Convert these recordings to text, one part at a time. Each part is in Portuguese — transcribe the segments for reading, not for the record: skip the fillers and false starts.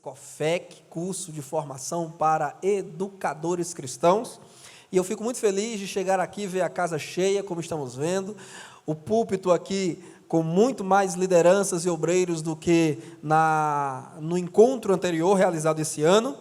COFEC, curso de formação para educadores cristãos. E eu fico muito feliz de chegar aqui e ver a casa cheia, como estamos vendo, o púlpito aqui com muito mais lideranças e obreiros do que no encontro anterior realizado esse ano.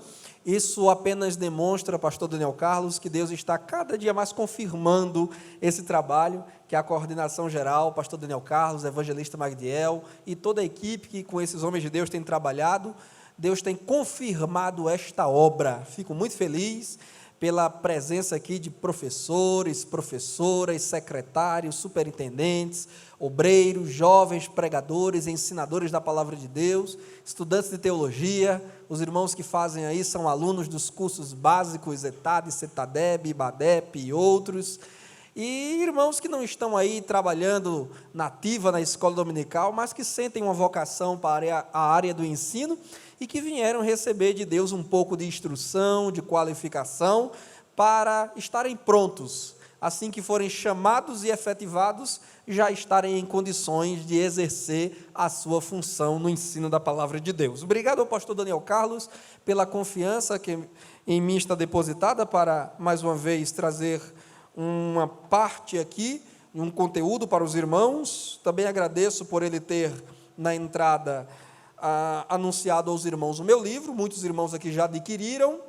Isso apenas demonstra, pastor Daniel Carlos, que Deus está cada dia mais confirmando esse trabalho, que a coordenação geral, pastor Daniel Carlos, evangelista Magdiel e toda a equipe que com esses homens de Deus tem trabalhado, Deus tem confirmado esta obra. Fico muito feliz pela presença aqui de professores, professoras, secretários, superintendentes, obreiros, jovens, pregadores, ensinadores da palavra de Deus, estudantes de teologia, os irmãos que fazem aí são alunos dos cursos básicos, ETAD, CETADEB, IBADEP e outros, e irmãos que não estão aí trabalhando nativa na escola dominical, mas que sentem uma vocação para a área do ensino e que vieram receber de Deus um pouco de instrução, de qualificação, para estarem prontos, assim que forem chamados e efetivados, já estarem em condições de exercer a sua função no ensino da palavra de Deus. Obrigado ao pastor Daniel Carlos pela confiança que em mim está depositada para, mais uma vez, trazer uma parte aqui, um conteúdo para os irmãos. Também agradeço por ele ter, na entrada, anunciado aos irmãos o meu livro. Muitos irmãos aqui já adquiriram,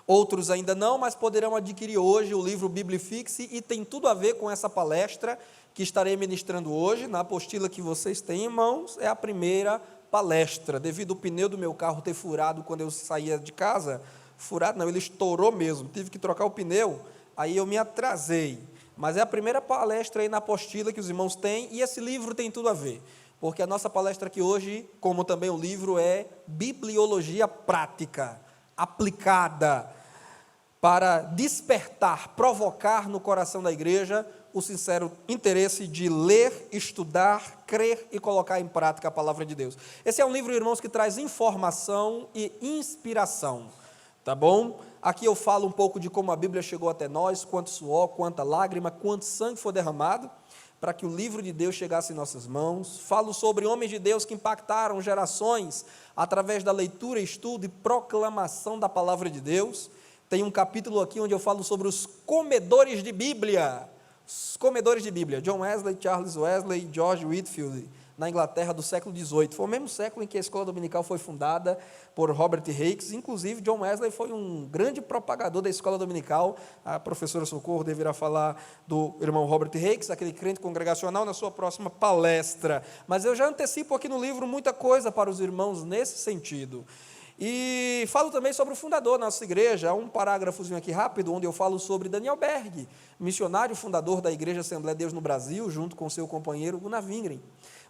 outros ainda não, mas poderão adquirir hoje o livro Biblifixe, e tem tudo a ver com essa palestra que estarei ministrando hoje. Na apostila que vocês têm em mãos, é a primeira palestra, devido ao pneu do meu carro ter furado quando eu saía de casa. Furado não, ele estourou mesmo, tive que trocar o pneu, aí eu me atrasei, mas é a primeira palestra aí na apostila que os irmãos têm, e esse livro tem tudo a ver, porque a nossa palestra aqui hoje, como também o livro, é bibliologia prática, aplicada, para despertar, provocar no coração da igreja o sincero interesse de ler, estudar, crer e colocar em prática a palavra de Deus. Esse é um livro, irmãos, que traz informação e inspiração, tá bom? Aqui eu falo um pouco de como a Bíblia chegou até nós, quanto suor, quanta lágrima, quanto sangue foi derramado para que o livro de Deus chegasse em nossas mãos. Falo sobre homens de Deus que impactaram gerações através da leitura, estudo e proclamação da palavra de Deus. Tem um capítulo aqui onde eu falo sobre os comedores de Bíblia. Os comedores de Bíblia, John Wesley, Charles Wesley, George Whitefield, na Inglaterra do século XVIII. Foi o mesmo século em que a escola dominical foi fundada por Robert Hicks. Inclusive, John Wesley foi um grande propagador da escola dominical. A professora Socorro deverá falar do irmão Robert Hicks, aquele crente congregacional, na sua próxima palestra. Mas eu já antecipo aqui no livro muita coisa para os irmãos nesse sentido. E falo também sobre o fundador da nossa igreja. Há um parágrafozinho aqui rápido, onde eu falo sobre Daniel Berg, missionário fundador da Igreja Assembleia de Deus no Brasil, junto com seu companheiro Gunnar Wingren.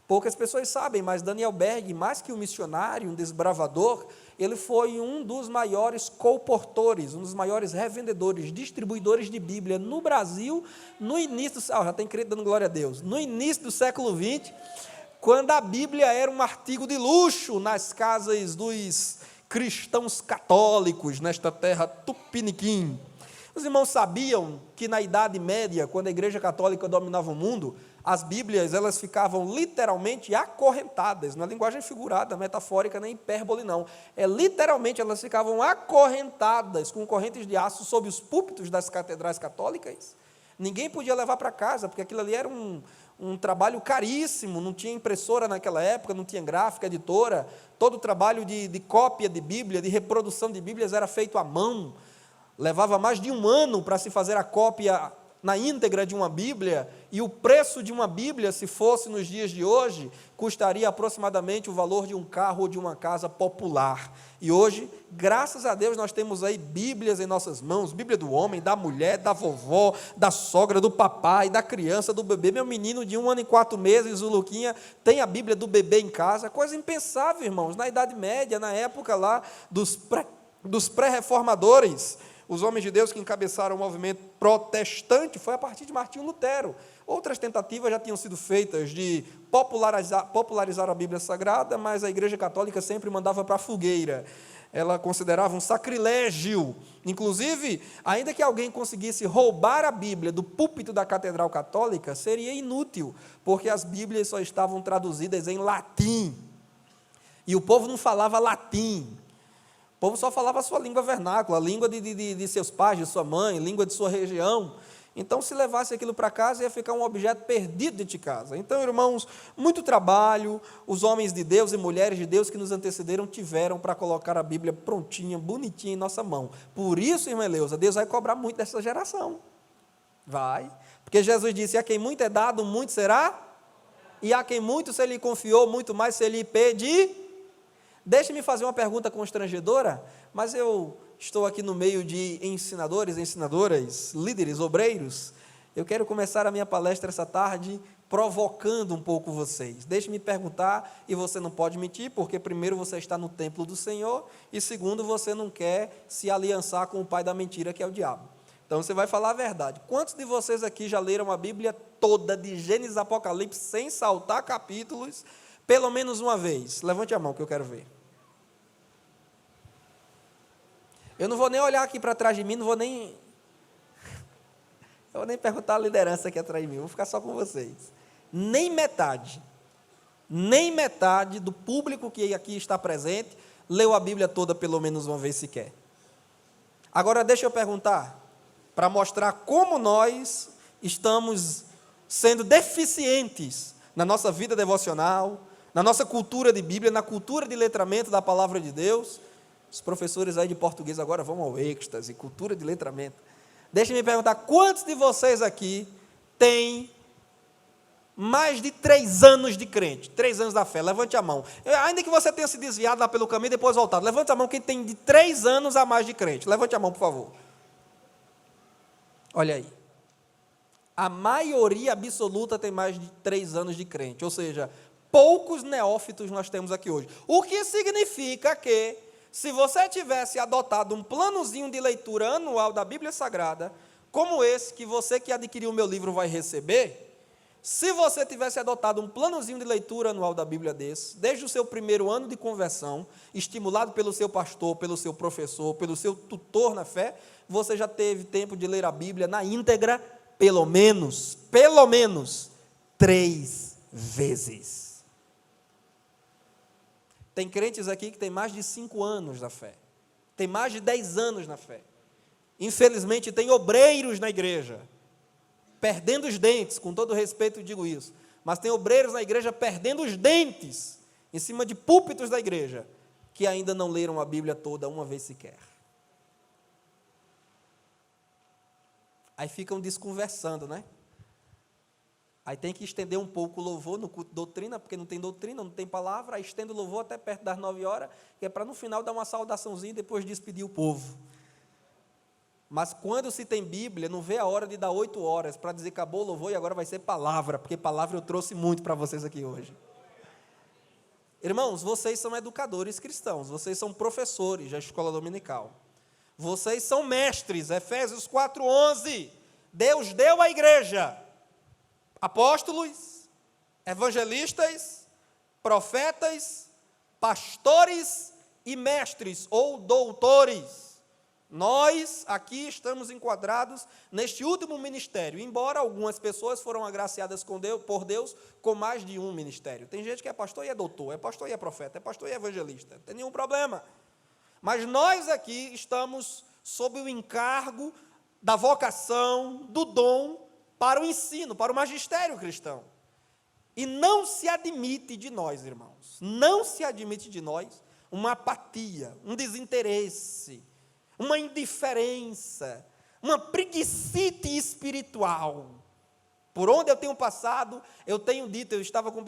Poucas pessoas sabem, mas Daniel Berg, mais que um missionário, um desbravador, ele foi um dos maiores colportores, um dos maiores revendedores, distribuidores de Bíblia no Brasil, no início, já tem crente dando glória a Deus, no início do século XX, quando a Bíblia era um artigo de luxo nas casas dos cristãos católicos, nesta terra tupiniquim. Os irmãos sabiam que na Idade Média, quando a Igreja Católica dominava o mundo, as Bíblias, elas ficavam literalmente acorrentadas, não é linguagem figurada, metafórica, nem hipérbole não, literalmente elas ficavam acorrentadas com correntes de aço sob os púlpitos das catedrais católicas. Ninguém podia levar para casa, porque aquilo ali era um trabalho caríssimo, não tinha impressora naquela época, não tinha gráfica, editora, todo o trabalho de cópia de Bíblia, de reprodução de Bíblias era feito à mão, levava mais de um ano para se fazer a cópia na íntegra de uma Bíblia, e o preço de uma Bíblia, se fosse nos dias de hoje, custaria aproximadamente o valor de um carro ou de uma casa popular. E hoje, graças a Deus, nós temos aí Bíblias em nossas mãos, Bíblia do homem, da mulher, da vovó, da sogra, do papai, da criança, do bebê. Meu menino de 1 ano e 4 meses, o Luquinha, tem a Bíblia do bebê em casa, coisa impensável, irmãos, na Idade Média, na época lá dos pré-reformadores. Os homens de Deus que encabeçaram o movimento protestante foi a partir de Martinho Lutero. Outras tentativas já tinham sido feitas de popularizar a Bíblia Sagrada, mas a Igreja Católica sempre mandava para a fogueira. Ela considerava um sacrilégio. Inclusive, ainda que alguém conseguisse roubar a Bíblia do púlpito da Catedral Católica, seria inútil, porque as Bíblias só estavam traduzidas em latim. E o povo não falava latim. O povo só falava a sua língua vernácula, a língua de seus pais, de sua mãe, língua de sua região. Então, se levasse aquilo para casa, ia ficar um objeto perdido dentro de casa. Então, irmãos, muito trabalho, os homens de Deus e mulheres de Deus que nos antecederam tiveram para colocar a Bíblia prontinha, bonitinha em nossa mão. Por isso, irmã Eleusa, Deus vai cobrar muito dessa geração. Vai. Porque Jesus disse, a quem muito é dado, muito será. E a quem muito se lhe confiou, muito mais se lhe pedir. Deixe-me fazer uma pergunta constrangedora, mas eu estou aqui no meio de ensinadores, ensinadoras, líderes, obreiros. Eu quero começar a minha palestra essa tarde provocando um pouco vocês. Deixe-me perguntar, e você não pode mentir, porque primeiro você está no templo do Senhor, e segundo, você não quer se aliançar com o pai da mentira, que é o diabo. Então você vai falar a verdade. Quantos de vocês aqui já leram a Bíblia toda, de Gênesis a Apocalipse, sem saltar capítulos, pelo menos uma vez? Levante a mão que eu quero ver. Eu não vou nem olhar aqui para trás de mim, eu vou nem perguntar a liderança aqui atrás de mim, vou ficar só com vocês. Nem metade do público que aqui está presente leu a Bíblia toda pelo menos uma vez sequer. Agora deixa eu perguntar, para mostrar como nós estamos sendo deficientes na nossa vida devocional, na nossa cultura de Bíblia, na cultura de letramento da palavra de Deus. Os professores aí de português agora vão ao êxtase, cultura de letramento. Deixa-me perguntar, quantos de vocês aqui têm mais de 3 anos de crente, 3 anos da fé? Levante a mão. Ainda que você tenha se desviado lá pelo caminho e depois voltado, levante a mão quem tem de 3 anos a mais de crente. Levante a mão, por favor. Olha aí. A maioria absoluta tem mais de 3 anos de crente, ou seja, poucos neófitos nós temos aqui hoje. O que significa que, se você tivesse adotado um planozinho de leitura anual da Bíblia Sagrada, como esse que você que adquiriu o meu livro vai receber, se você tivesse adotado um planozinho de leitura anual da Bíblia desse, desde o seu primeiro ano de conversão, estimulado pelo seu pastor, pelo seu professor, pelo seu tutor na fé, você já teve tempo de ler a Bíblia na íntegra, pelo menos 3 vezes. Tem crentes aqui que tem mais de 5 anos na fé, tem mais de 10 anos na fé. Infelizmente, tem obreiros na igreja, perdendo os dentes, com todo respeito digo isso, mas tem obreiros na igreja perdendo os dentes, em cima de púlpitos da igreja, que ainda não leram a Bíblia toda uma vez sequer. Aí ficam desconversando, né? Aí tem que estender um pouco o louvor no culto de doutrina, porque não tem doutrina, não tem palavra, aí estende o louvor até perto das 9 horas, que é para no final dar uma saudaçãozinha e depois despedir o povo. Mas quando se tem Bíblia, não vê a hora de dar 8 horas, para dizer acabou o louvor e agora vai ser palavra, porque palavra eu trouxe muito para vocês aqui hoje. Irmãos, vocês são educadores cristãos, vocês são professores da escola dominical. Vocês são mestres, Efésios 4:11, Deus deu à igreja apóstolos, evangelistas, profetas, pastores e mestres ou doutores. Nós aqui estamos enquadrados neste último ministério, embora algumas pessoas foram agraciadas por Deus com mais de um ministério. Tem gente que é pastor e é doutor, é pastor e é profeta, é pastor e é evangelista, não tem nenhum problema. Mas nós aqui estamos sob o encargo da vocação, do dom para o ensino, para o magistério cristão. E não se admite de nós, irmãos, não se admite de nós uma apatia, um desinteresse, uma indiferença, uma preguicite espiritual. Por onde eu tenho passado, eu tenho dito, eu estava com o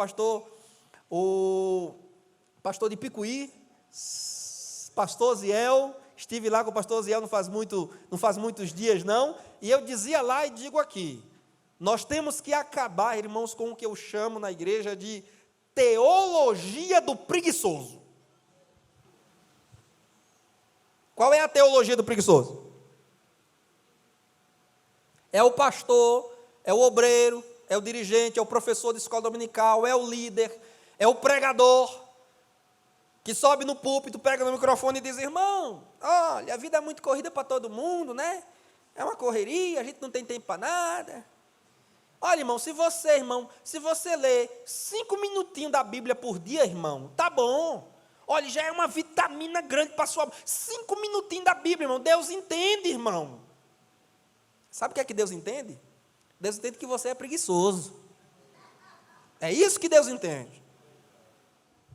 pastor de Picuí, pastor Ziel, estive lá com o pastor Ziel não faz muitos dias não, e eu dizia lá e digo aqui, nós temos que acabar, irmãos, com o que eu chamo na igreja de teologia do preguiçoso. Qual é a teologia do preguiçoso? É o pastor, é o obreiro, é o dirigente, é o professor de escola dominical, é o líder, é o pregador, que sobe no púlpito, pega no microfone e diz, irmão, olha, a vida é muito corrida para todo mundo, né? É uma correria, a gente não tem tempo para nada. Olha, irmão, se você lê 5 minutinhos da Bíblia por dia, irmão, tá bom. Olha, já é uma vitamina grande para a sua... 5 minutinhos da Bíblia, irmão. Deus entende, irmão. Sabe o que é que Deus entende? Deus entende que você é preguiçoso. É isso que Deus entende.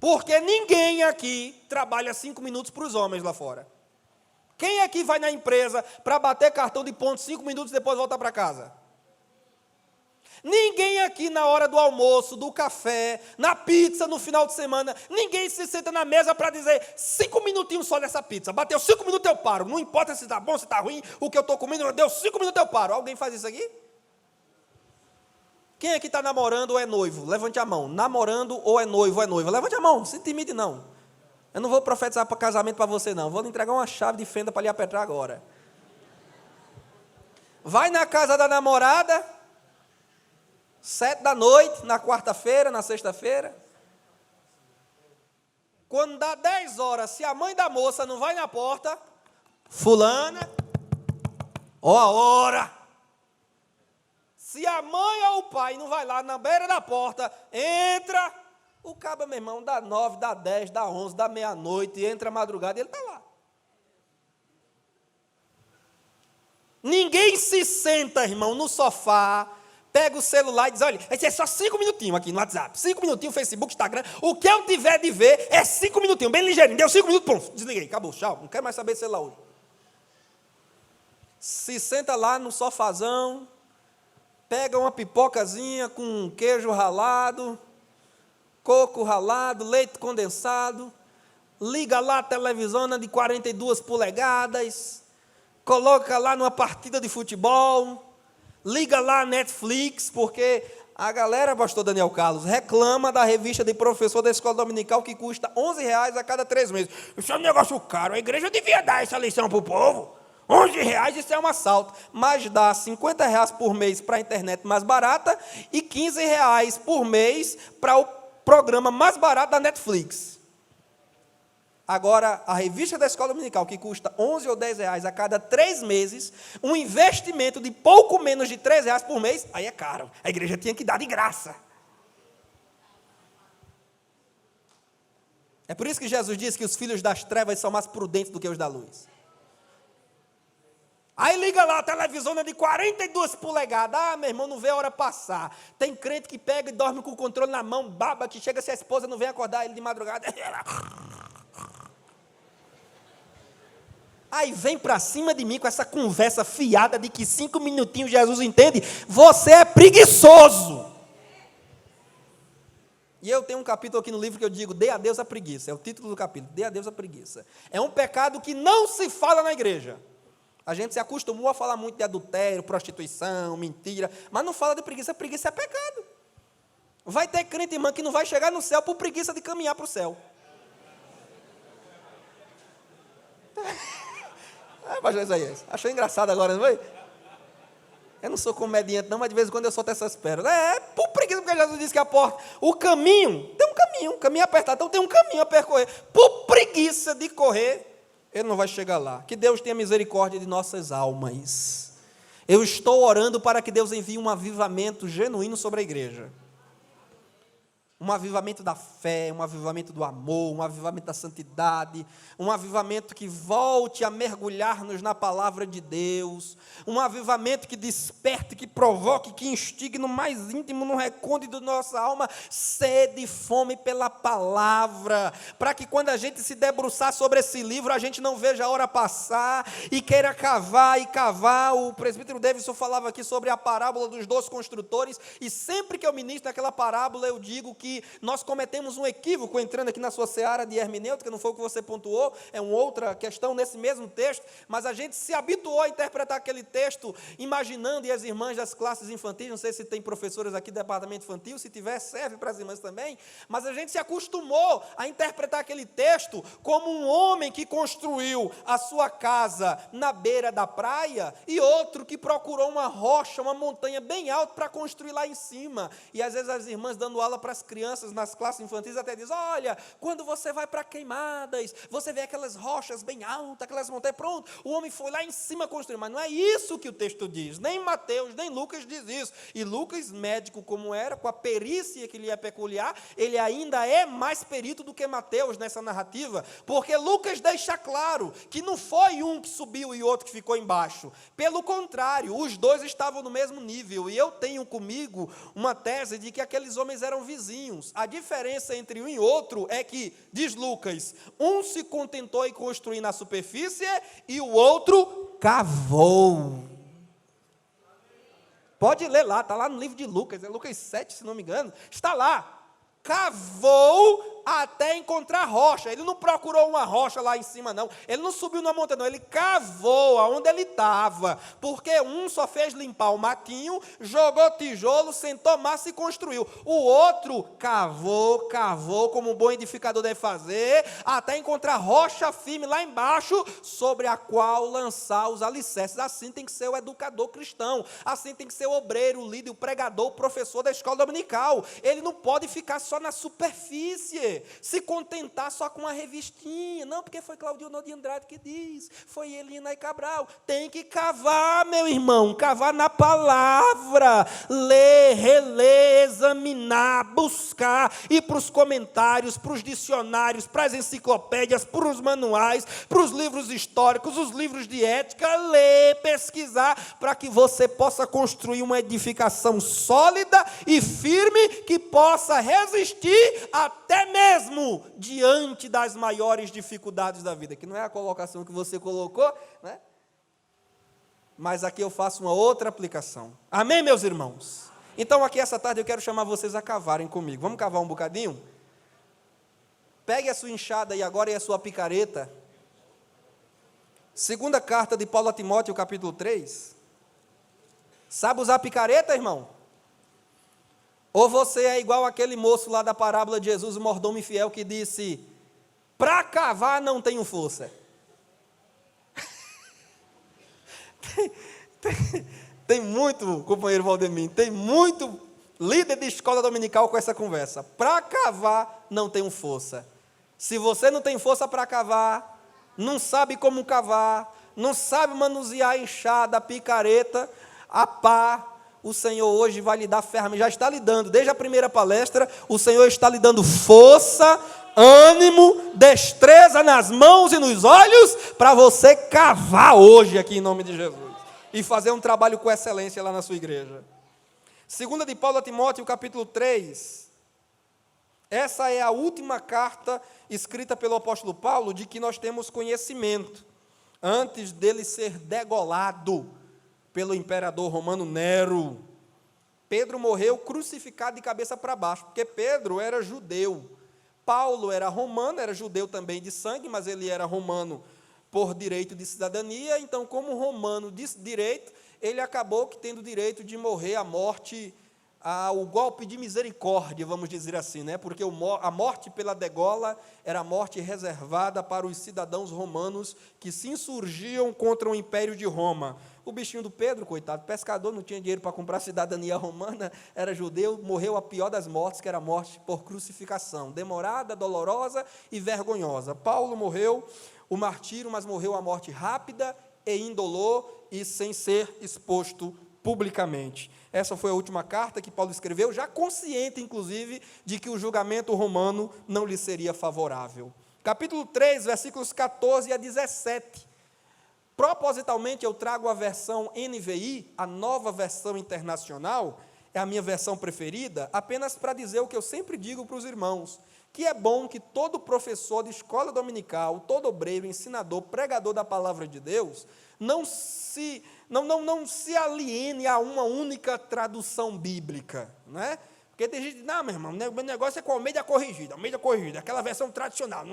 Porque ninguém aqui trabalha 5 minutos para os homens lá fora. Quem aqui vai na empresa para bater cartão de ponto 5 minutos e depois voltar para casa? Ninguém aqui na hora do almoço, do café, na pizza no final de semana, ninguém se senta na mesa para dizer 5 minutinhos só dessa pizza. Bateu 5 minutos eu paro. Não importa se está bom, se está ruim, o que eu estou comendo, deu 5 minutos eu paro. Alguém faz isso aqui? Quem aqui está namorando ou é noivo? Levante a mão. Namorando ou é noivo ou é noiva? Levante a mão, não se intimide não. Eu não vou profetizar para casamento para você não. Vou lhe entregar uma chave de fenda para lhe apertar agora. Vai na casa da namorada, 7 da noite, na quarta-feira, na sexta-feira. Quando dá 10 horas, se a mãe da moça não vai na porta, fulana, ó a hora. Se a mãe ou o pai não vai lá na beira da porta, entra, o caba, meu irmão, dá 9, dá 10, dá 11, dá meia-noite, entra a madrugada e ele está lá. Ninguém se senta, irmão, no sofá, pega o celular e diz, olha, esse é só 5 minutinhos aqui no WhatsApp, 5 minutinhos, Facebook, Instagram, o que eu tiver de ver é 5 minutinhos, bem ligeirinho, deu 5 minutos, pronto, desliguei, acabou, tchau, não quero mais saber de celular hoje. Se senta lá no sofazão, pega uma pipocazinha com queijo ralado, coco ralado, leite condensado, liga lá a televisão de 42 polegadas, coloca lá numa partida de futebol, liga lá a Netflix, porque a galera, pastor Daniel Carlos, reclama da revista de professor da escola dominical que custa R$11 a cada 3 meses. Isso é um negócio caro, a igreja devia dar essa lição para o povo. R$11, isso é um assalto, mas dá R$50 por mês para a internet mais barata e R$15 por mês para o programa mais barato da Netflix. Agora, a revista da escola dominical, que custa 11 ou 10 reais a cada 3 meses, um investimento de pouco menos de 3 reais por mês, aí é caro. A igreja tinha que dar de graça. É por isso que Jesus disse que os filhos das trevas são mais prudentes do que os da luz. Aí liga lá a televisão de 42 polegadas. Ah, meu irmão, não vê a hora passar. Tem crente que pega e dorme com o controle na mão, baba, que chega se a esposa não vem acordar ele de madrugada. Aí vem para cima de mim com essa conversa fiada de que 5 minutinhos Jesus entende. Você é preguiçoso. E eu tenho um capítulo aqui no livro que eu digo, dê a Deus a preguiça. É o título do capítulo, dê a Deus a preguiça. É um pecado que não se fala na igreja. A gente se acostumou a falar muito de adultério, prostituição, mentira, mas não fala de preguiça. Preguiça é pecado. Vai ter crente, irmã, que não vai chegar no céu por preguiça de caminhar para o céu. Pastor Isaías, achou engraçado agora, não foi? Eu não sou comediante não, mas de vez em quando eu solto essas pérolas. É por preguiça, porque Jesus disse que a porta, o caminho, tem um caminho apertado, então tem um caminho a percorrer. Por preguiça de correr, ele não vai chegar lá. Que Deus tenha misericórdia de nossas almas. Eu estou orando para que Deus envie um avivamento genuíno sobre a igreja. Um avivamento da fé, um avivamento do amor, um avivamento da santidade, um avivamento que volte a mergulhar-nos na palavra de Deus, um avivamento que desperte, que provoque, que instigue no mais íntimo, no recôndito da nossa alma, sede e fome pela palavra, para que quando a gente se debruçar sobre esse livro, a gente não veja a hora passar e queira cavar e cavar. O presbítero Davidson falava aqui sobre a parábola dos 2 construtores, e sempre que eu ministro naquela parábola, eu digo que nós cometemos um equívoco entrando aqui na sua seara de hermenêutica, não foi o que você pontuou, é uma outra questão nesse mesmo texto, mas a gente se habituou a interpretar aquele texto, imaginando, e as irmãs das classes infantis, não sei se tem professoras aqui do departamento infantil, se tiver, serve para as irmãs também, mas a gente se acostumou a interpretar aquele texto como um homem que construiu a sua casa na beira da praia, e outro que procurou uma rocha, uma montanha bem alta para construir lá em cima, e às vezes as irmãs dando aula para as crianças, crianças nas classes infantis até diz, olha, quando você vai para queimadas, você vê aquelas rochas bem altas, aquelas montanhas, pronto, o homem foi lá em cima construir, mas não é isso que o texto diz, nem Mateus, nem Lucas diz isso, e Lucas, médico como era, com a perícia que lhe é peculiar, ele ainda é mais perito do que Mateus nessa narrativa, porque Lucas deixa claro que não foi um que subiu e outro que ficou embaixo, pelo contrário, os dois estavam no mesmo nível, e eu tenho comigo uma tese de que aqueles homens eram vizinhos. A diferença entre um e outro é que, diz Lucas, um se contentou em construir na superfície e o outro cavou. Pode ler lá, está lá no livro de Lucas, é Lucas 7, se não me engano, está lá. Cavou até encontrar rocha. Ele não procurou uma rocha lá em cima, não. Ele não subiu na montanha, não. Ele cavou aonde ele estava. Porque um só fez limpar o matinho, jogou tijolo, sentou massa e construiu. O outro cavou, como um bom edificador deve fazer, até encontrar rocha firme lá embaixo, sobre a qual lançar os alicerces. Assim tem que ser o educador cristão. Assim tem que ser o obreiro, o líder, o pregador, o professor da escola dominical. Ele não pode ficar só na superfície, se contentar só com uma revistinha, não, porque foi Claudionor de Andrade que diz, foi Helena e Cabral, tem que cavar, meu irmão, cavar na palavra, ler, reler, examinar, buscar, ir para os comentários, para os dicionários, para as enciclopédias, para os manuais, para os livros históricos, os livros de ética, ler, pesquisar, para que você possa construir uma edificação sólida e firme, que possa resistir até mesmo diante das maiores dificuldades da vida, que não é a colocação que você colocou, né? Mas aqui eu faço uma outra aplicação. Amém, meus irmãos? Então aqui essa tarde eu quero chamar vocês a cavarem comigo. Vamos cavar um bocadinho? Pegue a sua enxada e agora e a sua picareta. Segunda carta de Paulo a Timóteo, capítulo 3. Sabe usar picareta, irmão? Ou você é igual aquele moço lá da parábola de Jesus, o mordomo infiel, que disse, para cavar não tenho força. Tem muito, companheiro Valdemir, tem muito líder de escola dominical com essa conversa. Para cavar não tenho força. Se você não tem força para cavar, não sabe como cavar, não sabe manusear a enxada, a picareta, a pá, o Senhor hoje vai lhe dar ferramenta, já está lhe dando, desde a primeira palestra, o Senhor está lhe dando força, ânimo, destreza nas mãos e nos olhos, para você cavar hoje aqui em nome de Jesus, e fazer um trabalho com excelência lá na sua igreja. Segunda de Paulo a Timóteo, capítulo 3, essa é a última carta escrita pelo apóstolo Paulo, de que nós temos conhecimento, antes dele ser degolado pelo imperador romano Nero. Pedro morreu crucificado de cabeça para baixo, porque Pedro era judeu. Paulo era romano, era judeu também de sangue, mas ele era romano por direito de cidadania, então como romano de direito, ele acabou que tendo direito de morrer a morte, o golpe de misericórdia, vamos dizer assim, né? Porque a morte pela degola era a morte reservada para os cidadãos romanos que se insurgiam contra o Império de Roma. O bichinho do Pedro, coitado, pescador, não tinha dinheiro para comprar cidadania romana, era judeu, morreu a pior das mortes, que era a morte por crucificação, demorada, dolorosa e vergonhosa. Paulo morreu o martírio, mas morreu a morte rápida e indolor e sem ser exposto publicamente. Essa foi a última carta que Paulo escreveu, já consciente, inclusive, de que o julgamento romano não lhe seria favorável. Capítulo 3, versículos 14 a 17. Propositalmente eu trago a versão NVI, a nova versão internacional, é a minha versão preferida, apenas para dizer o que eu sempre digo para os irmãos, que é bom que todo professor de escola dominical, todo obreiro, ensinador, pregador da palavra de Deus, não se aliene a uma única tradução bíblica, né? Porque tem gente que diz, não, meu irmão, meu negócio é com a Almeida corrigida, aquela versão tradicional,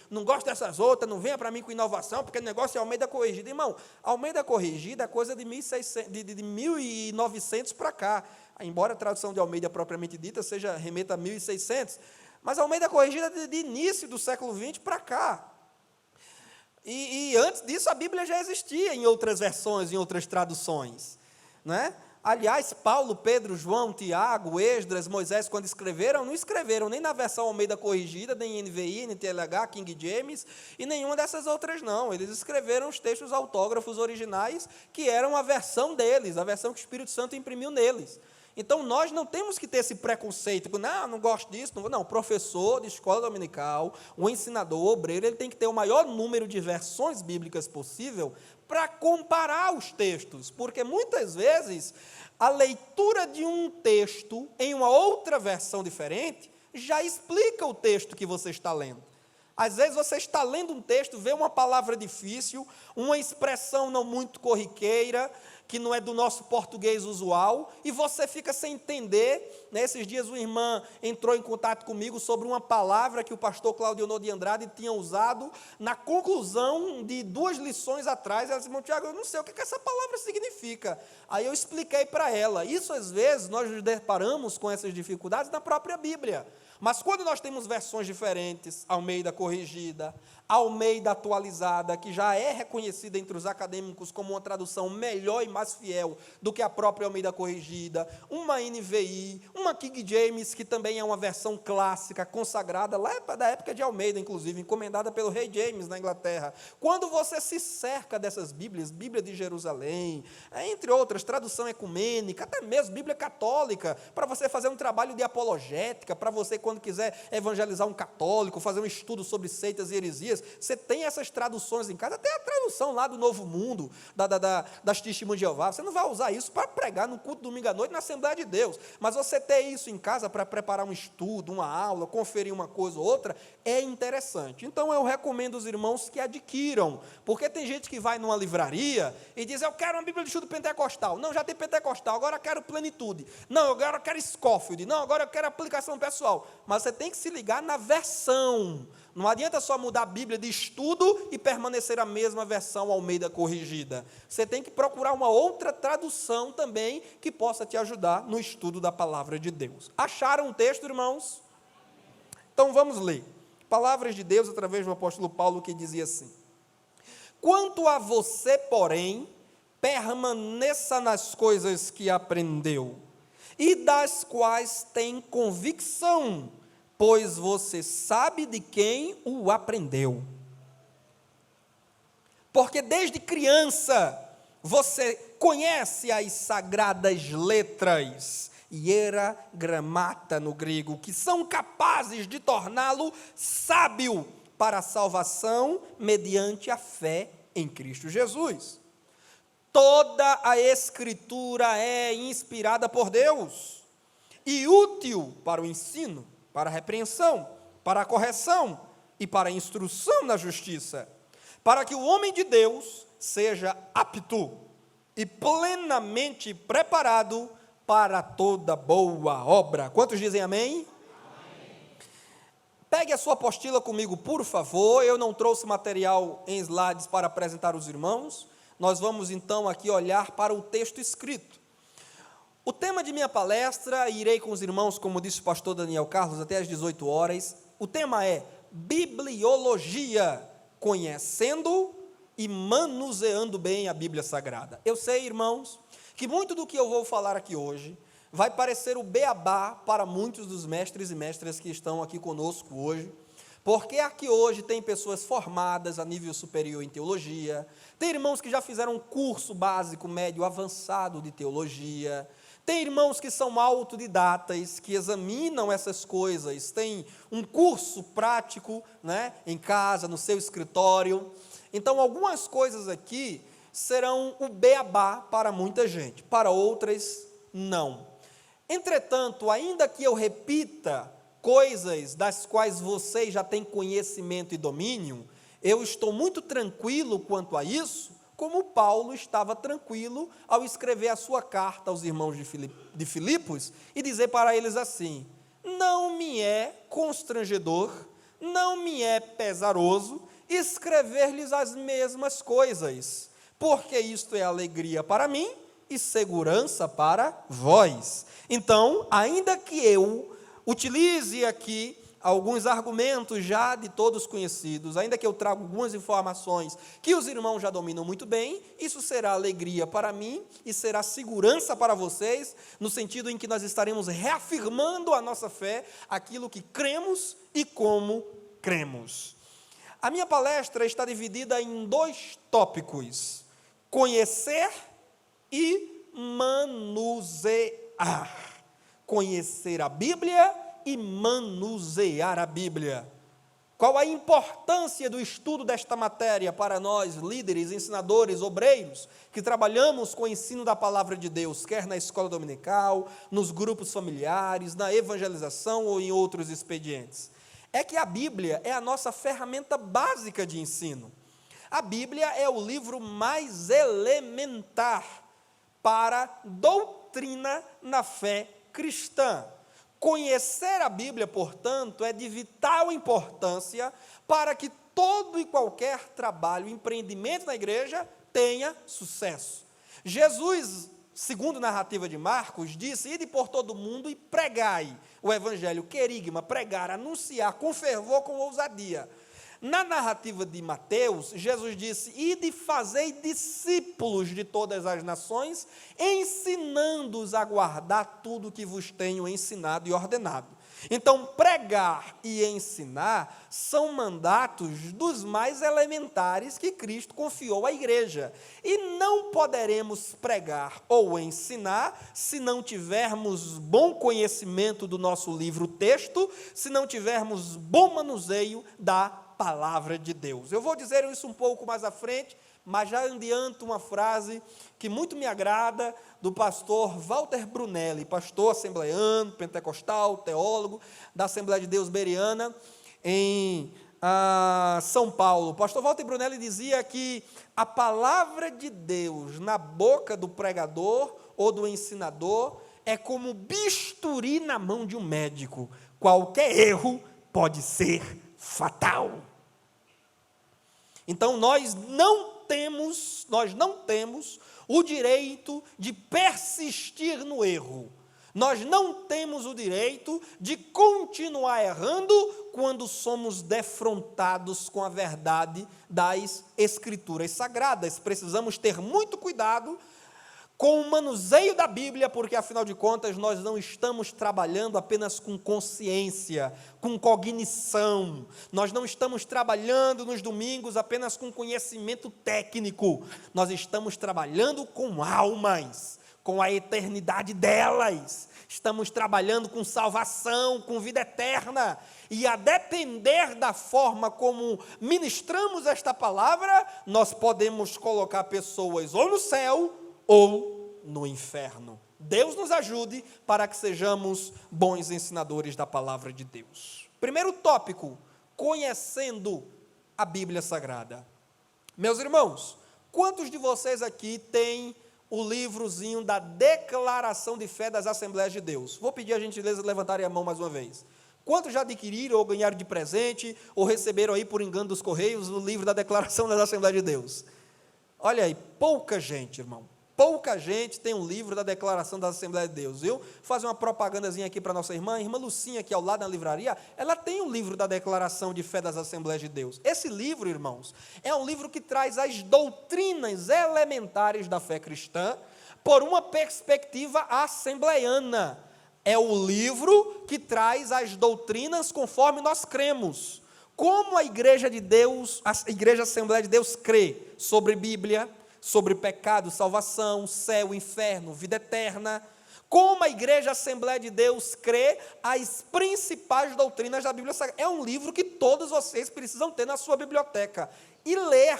não gosto dessas outras, não venha para mim com inovação, porque o negócio é Almeida corrigida. Irmão, Almeida corrigida é coisa de 1900 para cá, embora a tradução de Almeida propriamente dita seja remeta a 1600, mas a Almeida corrigida é de início do século XX para cá. E antes disso a Bíblia já existia em outras versões, em outras traduções, né? Aliás, Paulo, Pedro, João, Tiago, Esdras, Moisés, quando escreveram, não escreveram nem na versão Almeida Corrigida, nem NVI, nem TLH, King James, e nenhuma dessas outras não. Eles escreveram os textos autógrafos originais, que eram a versão deles, a versão que o Espírito Santo imprimiu neles. Então, nós não temos que ter esse preconceito, não gosto disso, não, o professor de escola dominical, o ensinador, o obreiro, ele tem que ter o maior número de versões bíblicas possível para comparar os textos, porque muitas vezes a leitura de um texto em uma outra versão diferente já explica o texto que você está lendo. Às vezes você está lendo um texto, vê uma palavra difícil, uma expressão não muito corriqueira, que não é do nosso português usual, e você fica sem entender. Nesses dias uma irmã entrou em contato comigo sobre uma palavra que o pastor Claudionor de Andrade tinha usado na conclusão de 2 lições atrás. Ela disse: irmão Tiago, eu não sei o que essa palavra significa. Aí eu expliquei para ela. Isso às vezes nós nos deparamos com essas dificuldades na própria Bíblia. Mas quando nós temos versões diferentes, Almeida Corrigida, Almeida Atualizada, que já é reconhecida entre os acadêmicos como uma tradução melhor e mais fiel do que a própria Almeida Corrigida, uma NVI, uma King James, que também é uma versão clássica, consagrada, lá da época de Almeida, inclusive, encomendada pelo rei James, na Inglaterra. Quando você se cerca dessas Bíblias, Bíblia de Jerusalém, entre outras, tradução ecumênica, até mesmo Bíblia católica, para você fazer um trabalho de apologética, para você, quando quiser evangelizar um católico, fazer um estudo sobre seitas e heresias, você tem essas traduções em casa, até a tradução lá do Novo Mundo, das Testemunhas de Jeová. Você não vai usar isso para pregar no culto domingo à noite na Assembleia de Deus, mas você ter isso em casa para preparar um estudo, uma aula, conferir uma coisa ou outra, é interessante. Então eu recomendo os irmãos que adquiram, porque tem gente que vai numa livraria e diz: eu quero uma Bíblia de Estudo Pentecostal. Não, já tem Pentecostal, agora eu quero Plenitude. Não, agora eu quero Scofield. Não, agora eu quero aplicação pessoal. Mas você tem que se ligar na versão. Não adianta só mudar a Bíblia de estudo e permanecer a mesma versão Almeida Corrigida. Você tem que procurar uma outra tradução também que possa te ajudar no estudo da palavra de Deus. Acharam o texto, irmãos? Então vamos ler. Palavras de Deus através do apóstolo Paulo, que dizia assim: quanto a você, porém, permaneça nas coisas que aprendeu e das quais tem convicção, pois você sabe de quem o aprendeu. Porque desde criança você conhece as sagradas letras, hierogramata no grego, que são capazes de torná-lo sábio para a salvação mediante a fé em Cristo Jesus. Toda a Escritura é inspirada por Deus e útil para o ensino, para a repreensão, para a correção e para a instrução na justiça, para que o homem de Deus seja apto e plenamente preparado para toda boa obra. Quantos dizem amém? Pegue a sua apostila comigo, por favor. Eu não trouxe material em slides para apresentar aos irmãos. Nós vamos então aqui olhar para o texto escrito. O tema de minha palestra, irei com os irmãos, como disse o pastor Daniel Carlos, até às 18 horas. O tema é Bibliologia, conhecendo e manuseando bem a Bíblia Sagrada. Eu sei, irmãos, que muito do que eu vou falar aqui hoje vai parecer o beabá para muitos dos mestres e mestras que estão aqui conosco hoje, porque aqui hoje tem pessoas formadas a nível superior em teologia, tem irmãos que já fizeram um curso básico, médio, avançado de teologia, tem irmãos que são autodidatas, que examinam essas coisas, tem um curso prático, né, em casa, no seu escritório. Então, algumas coisas aqui serão o beabá para muita gente, para outras, não. Entretanto, ainda que eu repita coisas das quais vocês já têm conhecimento e domínio, eu estou muito tranquilo quanto a isso, como Paulo estava tranquilo ao escrever a sua carta aos irmãos de Filipos e dizer para eles assim: não me é constrangedor, não me é pesaroso escrever-lhes as mesmas coisas, porque isto é alegria para mim e segurança para vós. Então, ainda que eu utilize aqui alguns argumentos já de todos conhecidos, ainda que eu traga algumas informações que os irmãos já dominam muito bem, isso será alegria para mim e será segurança para vocês, no sentido em que nós estaremos reafirmando a nossa fé, aquilo que cremos e como cremos. A minha palestra está dividida em 2 tópicos: conhecer e manusear. Conhecer a Bíblia e manusear a Bíblia. Qual a importância do estudo desta matéria para nós, líderes, ensinadores, obreiros, que trabalhamos com o ensino da palavra de Deus, quer na escola dominical, nos grupos familiares, na evangelização ou em outros expedientes? É que a Bíblia é a nossa ferramenta básica de ensino. A Bíblia é o livro mais elementar para doutrina na fé cristã. Conhecer a Bíblia, portanto, é de vital importância para que todo e qualquer trabalho, empreendimento na igreja tenha sucesso. Jesus, segundo a narrativa de Marcos, disse: ide por todo o mundo e pregai o evangelho, querigma, pregar, anunciar com fervor, com ousadia. Na narrativa de Mateus, Jesus disse: ide e fazei discípulos de todas as nações, ensinando-os a guardar tudo que vos tenho ensinado e ordenado. Então, pregar e ensinar são mandatos dos mais elementares que Cristo confiou à igreja. E não poderemos pregar ou ensinar se não tivermos bom conhecimento do nosso livro-texto, se não tivermos bom manuseio da palavra de Deus. Eu vou dizer isso um pouco mais à frente, mas já adianto uma frase que muito me agrada, do pastor Walter Brunelli, pastor assembleiano, pentecostal, teólogo da Assembleia de Deus Bereana, em São Paulo. O pastor Walter Brunelli dizia que a palavra de Deus na boca do pregador ou do ensinador é como bisturi na mão de um médico. Qualquer erro pode ser fatal. Então nós não temos o direito de persistir no erro. Nós não temos o direito de continuar errando quando somos defrontados com a verdade das Escrituras Sagradas. Precisamos ter muito cuidado com o manuseio da Bíblia, porque, afinal de contas, nós não estamos trabalhando apenas com consciência, com cognição. Nós não estamos trabalhando nos domingos apenas com conhecimento técnico. Nós estamos trabalhando com almas, com a eternidade delas. Estamos trabalhando com salvação, com vida eterna. E a depender da forma como ministramos esta palavra, nós podemos colocar pessoas ou no céu ou no inferno. Deus nos ajude para que sejamos bons ensinadores da palavra de Deus. Primeiro tópico: conhecendo a Bíblia Sagrada. Meus irmãos, quantos de vocês aqui têm o livrozinho da Declaração de Fé das Assembleias de Deus? Vou pedir a gentileza de levantarem a mão mais uma vez. Quantos já adquiriram ou ganharam de presente, ou receberam aí por engano dos correios o livro da Declaração das Assembleias de Deus? Olha aí, pouca gente, irmão. Pouca gente tem um livro da Declaração da Assembleia de Deus, viu? Vou fazer uma propagandazinha aqui para a nossa irmã Lucinha, aqui ao lado na livraria, ela tem um livro da Declaração de Fé das Assembleias de Deus. Esse livro, irmãos, é um livro que traz as doutrinas elementares da fé cristã por uma perspectiva assembleiana. É o livro que traz as doutrinas conforme nós cremos. Como a Igreja de Deus, a Igreja Assembleia de Deus crê sobre Bíblia, sobre pecado, salvação, céu, inferno, vida eterna. Como a Igreja Assembleia de Deus crê as principais doutrinas da Bíblia Sagrada. É um livro que todos vocês precisam ter na sua biblioteca. E ler,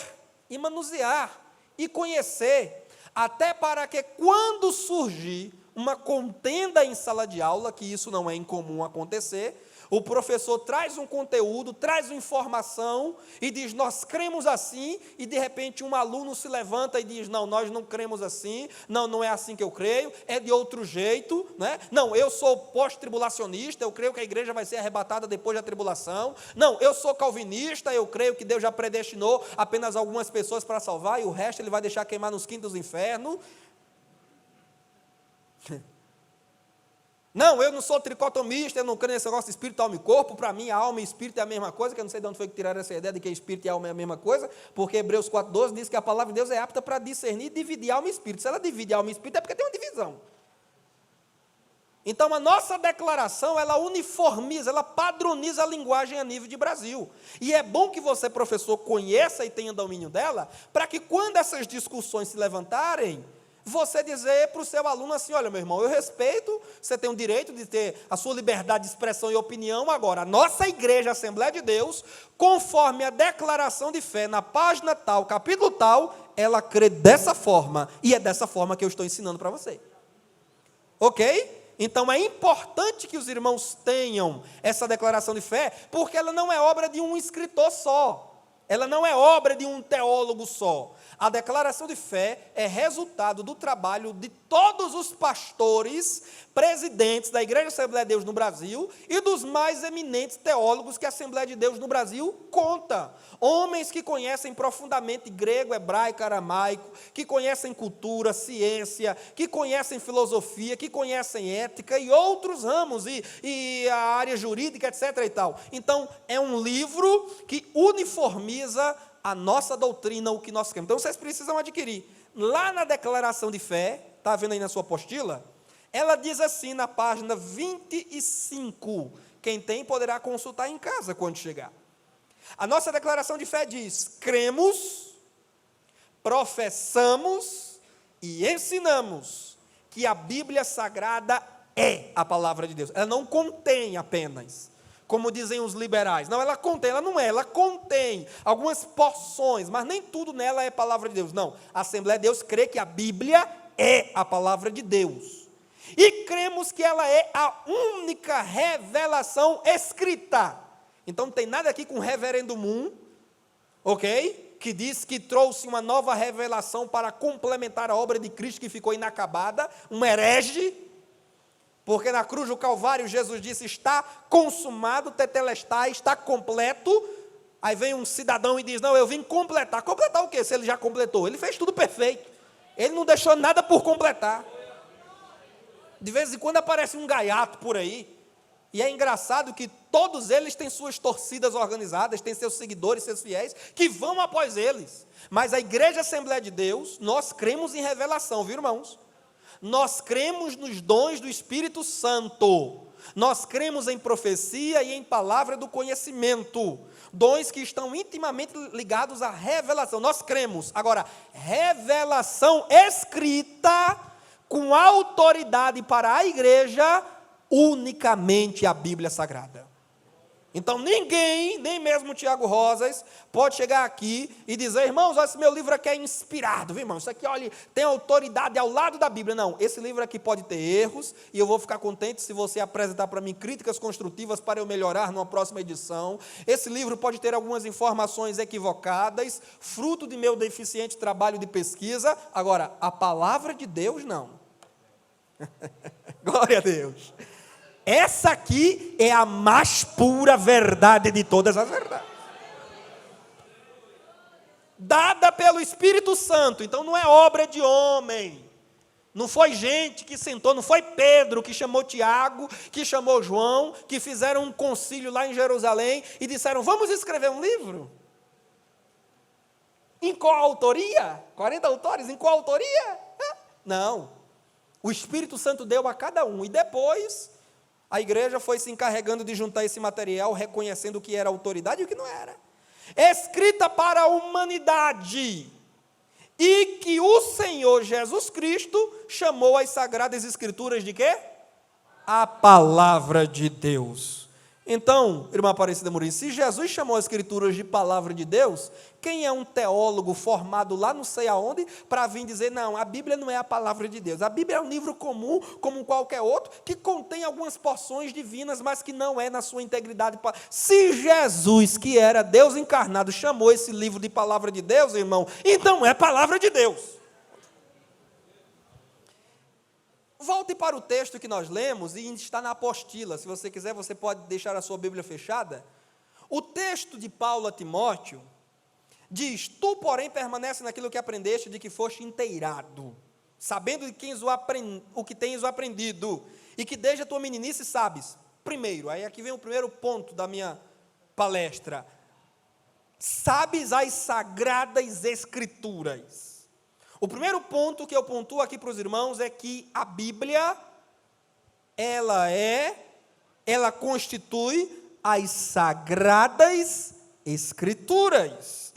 e manusear, e conhecer. Até para que quando surgir uma contenda em sala de aula, que isso não é incomum acontecer, o professor traz um conteúdo, traz uma informação e diz: nós cremos assim, e de repente um aluno se levanta e diz: não, nós não cremos assim, não é assim que eu creio, é de outro jeito, né? Não, eu sou pós-tribulacionista, eu creio que a igreja vai ser arrebatada depois da tribulação. Não, eu sou calvinista, eu creio que Deus já predestinou apenas algumas pessoas para salvar e o resto Ele vai deixar queimar nos quintos do inferno. Não, eu não sou tricotomista, eu não creio nesse negócio de espírito, alma e corpo. Para mim, a alma e espírito é a mesma coisa, que eu não sei de onde foi que tiraram essa ideia de que espírito e alma é a mesma coisa, porque Hebreus 4,12 diz que a palavra de Deus é apta para discernir e dividir alma e espírito. Se ela divide alma e espírito, é porque tem uma divisão. Então, a nossa declaração, ela uniformiza, ela padroniza a linguagem a nível de Brasil. E é bom que você, professor, conheça e tenha domínio dela, para que quando essas discussões se levantarem, você dizer para o seu aluno assim, olha, meu irmão, eu respeito, você tem o direito de ter a sua liberdade de expressão e opinião, agora, a nossa igreja, a Assembleia de Deus, conforme a declaração de fé, na página tal, capítulo tal, ela crê dessa forma, e é dessa forma que eu estou ensinando para você. Ok? Então, é importante que os irmãos tenham essa declaração de fé, porque ela não é obra de um escritor só, ela não é obra de um teólogo só. A declaração de fé é resultado do trabalho de todos os pastores, presidentes da Igreja Assembleia de Deus no Brasil e dos mais eminentes teólogos que a Assembleia de Deus no Brasil conta. Homens que conhecem profundamente grego, hebraico, aramaico, que conhecem cultura, ciência, que conhecem filosofia, que conhecem ética e outros ramos, e a área jurídica, etc. e tal. Então, é um livro que uniformiza a nossa doutrina, o que nós queremos. Então, vocês precisam adquirir. Lá na declaração de fé, está vendo aí na sua apostila? Ela diz assim, na página 25, quem tem poderá consultar em casa quando chegar. A nossa declaração de fé diz, cremos, professamos e ensinamos que a Bíblia Sagrada é a palavra de Deus. Ela não contém apenas, como dizem os liberais. Não, ela contém, ela não é, ela contém algumas porções, mas nem tudo nela é palavra de Deus. Não, a Assembleia de Deus crê que a Bíblia é a palavra de Deus. E cremos que ela é a única revelação escrita. Então não tem nada aqui com reverendo Moon, ok? Que diz que trouxe uma nova revelação para complementar a obra de Cristo que ficou inacabada, um herege. Porque na cruz do Calvário Jesus disse, está consumado, tetelestai, está completo. Aí vem um cidadão e diz, não, eu vim completar. Completar o quê, se ele já completou? Ele fez tudo perfeito. Ele não deixou nada por completar. De vez em quando aparece um gaiato por aí. E é engraçado que todos eles têm suas torcidas organizadas, têm seus seguidores, seus fiéis, que vão após eles. Mas a Igreja Assembleia de Deus, nós cremos em revelação, viu, irmãos? Nós cremos nos dons do Espírito Santo. Nós cremos em profecia e em palavra do conhecimento. Dons que estão intimamente ligados à revelação. Nós cremos. Agora, revelação escrita com autoridade para a igreja, unicamente a Bíblia Sagrada. Então ninguém, nem mesmo Tiago Rosas, pode chegar aqui e dizer, irmãos, esse meu livro aqui é inspirado, viu, irmão? Isso aqui, olha, tem autoridade ao lado da Bíblia. Não, esse livro aqui pode ter erros, e eu vou ficar contente se você apresentar para mim críticas construtivas para eu melhorar numa próxima edição. Esse livro pode ter algumas informações equivocadas, fruto de meu deficiente trabalho de pesquisa. Agora, a palavra de Deus, não. Glória a Deus. Essa aqui é a mais pura verdade de todas as verdades. Dada pelo Espírito Santo, então não é obra de homem. Não foi gente que sentou, não foi Pedro que chamou Tiago, que chamou João, que fizeram um concílio lá em Jerusalém e disseram, vamos escrever um livro? Em qual autoria? 40 autores, em qual autoria? Não. O Espírito Santo deu a cada um e depois a igreja foi se encarregando de juntar esse material, reconhecendo o que era autoridade e o que não era. Escrita para a humanidade. E que o Senhor Jesus Cristo chamou as Sagradas Escrituras de quê? A palavra de Deus. Então, irmã Aparecida Mourinho, se Jesus chamou as Escrituras de palavra de Deus, quem é um teólogo formado lá não sei aonde, para vir dizer, não, a Bíblia não é a palavra de Deus. A Bíblia é um livro comum, como qualquer outro, que contém algumas porções divinas, mas que não é na sua integridade. Se Jesus, que era Deus encarnado, chamou esse livro de palavra de Deus, irmão, então é palavra de Deus. Volte para o texto que nós lemos, e está na apostila. Se você quiser, você pode deixar a sua Bíblia fechada. O texto de Paulo a Timóteo diz, tu, porém, permanece naquilo que aprendeste, de que foste inteirado, sabendo de quem o que tens aprendido, e que desde a tua meninice sabes. Primeiro, aí aqui vem o primeiro ponto da minha palestra. Sabes as sagradas escrituras. O primeiro ponto que eu pontuo aqui para os irmãos é que a Bíblia, ela constitui as sagradas escrituras.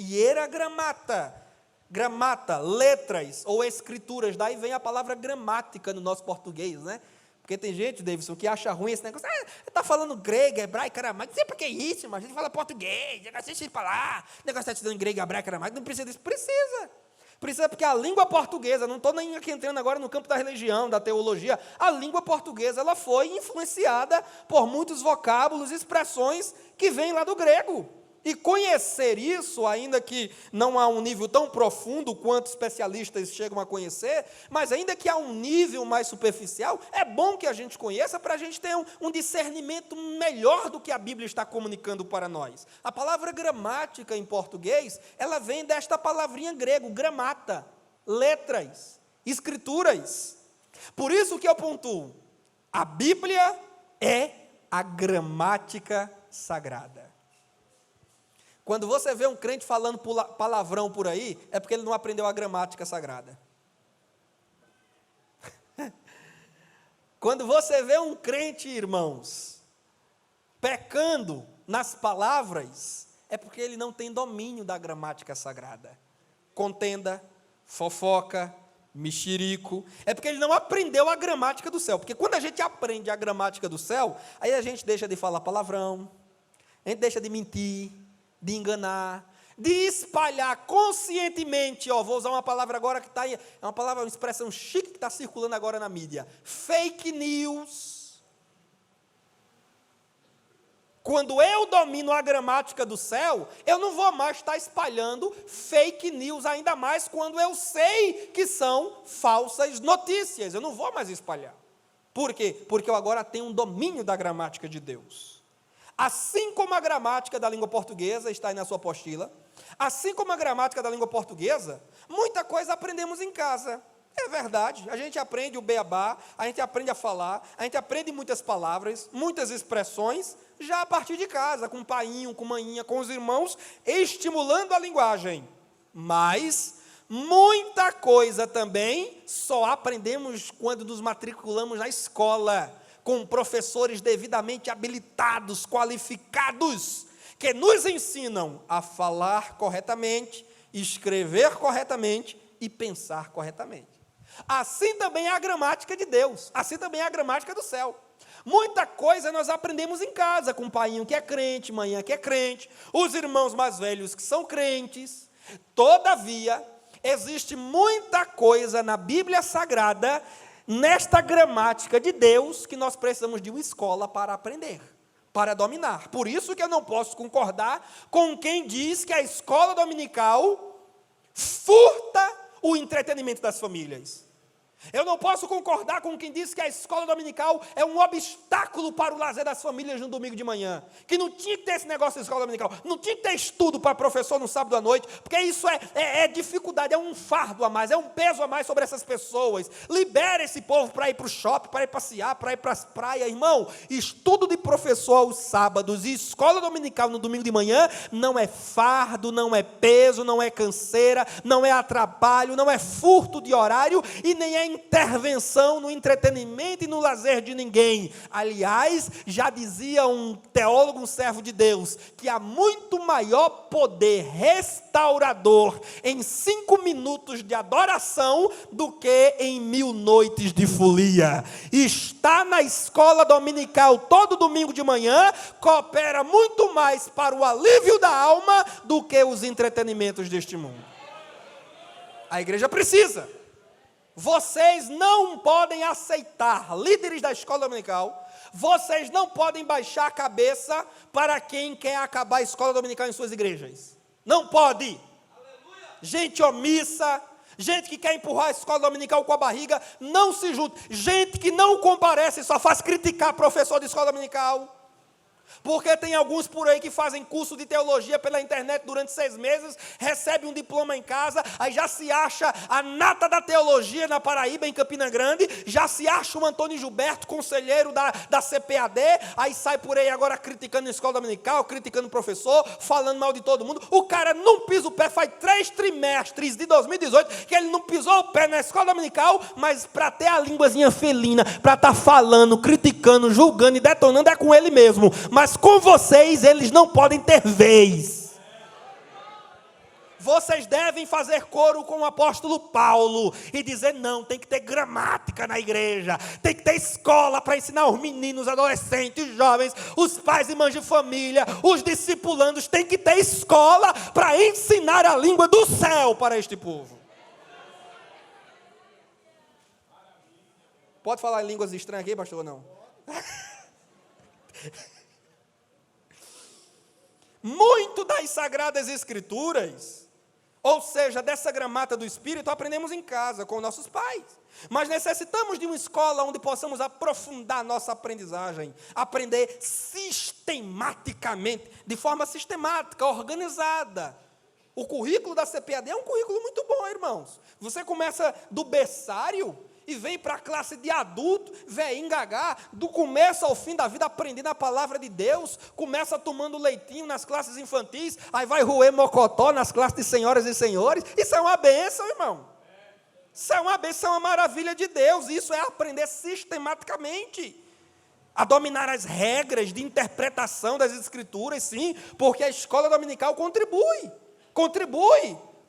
Gramata, letras ou escrituras, daí vem a palavra gramática no nosso português, né? Porque tem gente, Davidson, que acha ruim esse negócio. Está falando grego, hebraico, aramaico. Não sei para que isso, mas a gente fala português, negócio de falar, negócio está estudando grego, hebraico, aramaico. Não precisa disso. Precisa porque a língua portuguesa, não estou nem aqui entrando agora no campo da religião, da teologia, a língua portuguesa, ela foi influenciada por muitos vocábulos, expressões que vêm lá do grego. E conhecer isso, ainda que não há um nível tão profundo quanto especialistas chegam a conhecer, mas ainda que há um nível mais superficial, é bom que a gente conheça para a gente ter um discernimento melhor do que a Bíblia está comunicando para nós. A palavra gramática em português, ela vem desta palavrinha grego, gramata, letras, escrituras. Por isso que eu pontuo, a Bíblia é a gramática sagrada. Quando você vê um crente falando palavrão por aí, é porque ele não aprendeu a gramática sagrada. Quando você vê um crente, irmãos, pecando nas palavras, é porque ele não tem domínio da gramática sagrada. Contenda, fofoca, mexerico, é porque ele não aprendeu a gramática do céu. Porque quando a gente aprende a gramática do céu, aí a gente deixa de falar palavrão, a gente deixa de mentir, de enganar, de espalhar conscientemente, vou usar uma palavra agora que está aí, é uma expressão chique que está circulando agora na mídia, fake news. Quando eu domino a gramática do céu, eu não vou mais estar espalhando fake news, ainda mais quando eu sei que são falsas notícias, eu não vou mais espalhar. Por quê? Porque eu agora tenho um domínio da gramática de Deus. Assim como a gramática da língua portuguesa está aí na sua apostila, assim como a gramática da língua portuguesa, muita coisa aprendemos em casa. É verdade, a gente aprende o beabá, a gente aprende a falar, a gente aprende muitas palavras, muitas expressões, já a partir de casa, com o painho, com maninha, com os irmãos, estimulando a linguagem. Mas muita coisa também só aprendemos quando nos matriculamos na escola, com professores devidamente habilitados, qualificados, que nos ensinam a falar corretamente, escrever corretamente e pensar corretamente. Assim também é a gramática de Deus, assim também é a gramática do céu. Muita coisa nós aprendemos em casa, com o painho que é crente, manhã que é crente, os irmãos mais velhos que são crentes. Todavia, existe muita coisa na Bíblia Sagrada, nesta gramática de Deus, que nós precisamos de uma escola para aprender, para dominar. Por isso que eu não posso concordar com quem diz que a escola dominical furta o entretenimento das famílias. Eu não posso concordar com quem diz que a escola dominical é um obstáculo para o lazer das famílias no domingo de manhã. Que não tinha que ter esse negócio de escola dominical. Não tinha que ter estudo para professor no sábado à noite, porque isso é dificuldade, é um fardo a mais, é um peso a mais sobre essas pessoas. Libera esse povo para ir para o shopping, para ir passear, para ir para as praias. Irmão, estudo de professor aos sábados e escola dominical no domingo de manhã não é fardo, não é peso, não é canseira, não é atrapalho, não é furto de horário e nem é intervenção no entretenimento e no lazer de ninguém. Aliás, já dizia um teólogo, um servo de Deus, que há muito maior poder restaurador em 5 minutos de adoração do que em 1000 noites de folia. Está na escola dominical todo domingo de manhã, coopera muito mais para o alívio da alma do que os entretenimentos deste mundo. A igreja precisa. Vocês não podem aceitar, líderes da escola dominical, vocês não podem baixar a cabeça para quem quer acabar a escola dominical em suas igrejas. Não pode. Aleluia. Gente omissa, gente que quer empurrar a escola dominical com a barriga, não se junta. Gente que não comparece, só faz criticar professor de escola dominical. Porque tem alguns por aí que fazem curso de teologia pela internet durante 6 meses, recebe um diploma em casa, aí já se acha a nata da teologia na Paraíba, em Campina Grande, já se acha o Antônio Gilberto, conselheiro da CPAD, aí sai por aí agora criticando a escola dominical, criticando o professor, falando mal de todo mundo. O cara não pisa o pé, faz 3 trimestres de 2018 que ele não pisou o pé na escola dominical, mas para ter a línguazinha felina, para estar falando, criticando, julgando e detonando é com ele mesmo. Mas com vocês, eles não podem ter vez. Vocês devem fazer coro com o apóstolo Paulo e dizer, não, tem que ter gramática na igreja, tem que ter escola para ensinar os meninos, adolescentes, jovens, os pais e mães de família, os discipulandos, tem que ter escola para ensinar a língua do céu para este povo. Pode falar em línguas estranhas aqui, pastor, ou não? Muito das Sagradas Escrituras, ou seja, dessa gramata do Espírito, aprendemos em casa, com nossos pais. Mas necessitamos de uma escola onde possamos aprofundar nossa aprendizagem, aprender sistematicamente, de forma sistemática, organizada. O currículo da CPAD é um currículo muito bom, irmãos. Você começa do berçário e vem para a classe de adulto, velhinho gagá, do começo ao fim da vida, aprendendo a palavra de Deus, começa tomando leitinho nas classes infantis, aí vai roer mocotó nas classes de senhoras e senhores. Isso é uma bênção, irmão. Isso é uma bênção, uma maravilha de Deus. Isso é aprender sistematicamente a dominar as regras de interpretação das Escrituras, sim, porque a escola dominical contribui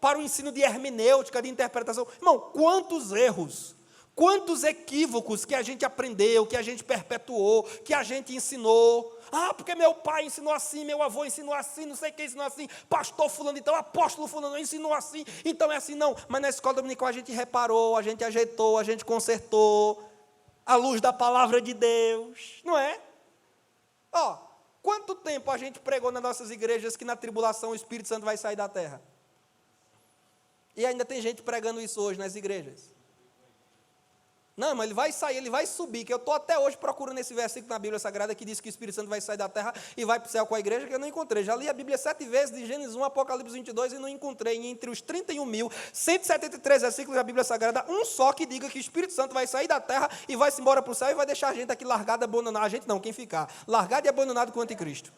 para o ensino de hermenêutica, de interpretação. Irmão, quantos erros, quantos equívocos que a gente aprendeu, que a gente perpetuou, que a gente ensinou. Ah, porque meu pai ensinou assim, meu avô ensinou assim, não sei quem ensinou assim, pastor fulano, então apóstolo fulano ensinou assim, então é assim, não. Mas na escola dominical a gente reparou, a gente ajeitou, a gente consertou, à luz da palavra de Deus, não é? Ó, quanto tempo a gente pregou nas nossas igrejas que na tribulação o Espírito Santo vai sair da terra? E ainda tem gente pregando isso hoje nas igrejas. Não, mas ele vai sair, ele vai subir, que eu estou até hoje procurando esse versículo na Bíblia Sagrada que diz que o Espírito Santo vai sair da terra e vai para o céu com a igreja, que eu não encontrei. Já li a Bíblia 7 vezes, de Gênesis 1 a Apocalipse 22, e não encontrei entre os 31.173 versículos da Bíblia Sagrada, um só que diga que o Espírito Santo vai sair da terra e vai se embora para o céu e vai deixar a gente aqui largado, abandonado. A gente não, quem ficar. Largado e abandonado com o anticristo.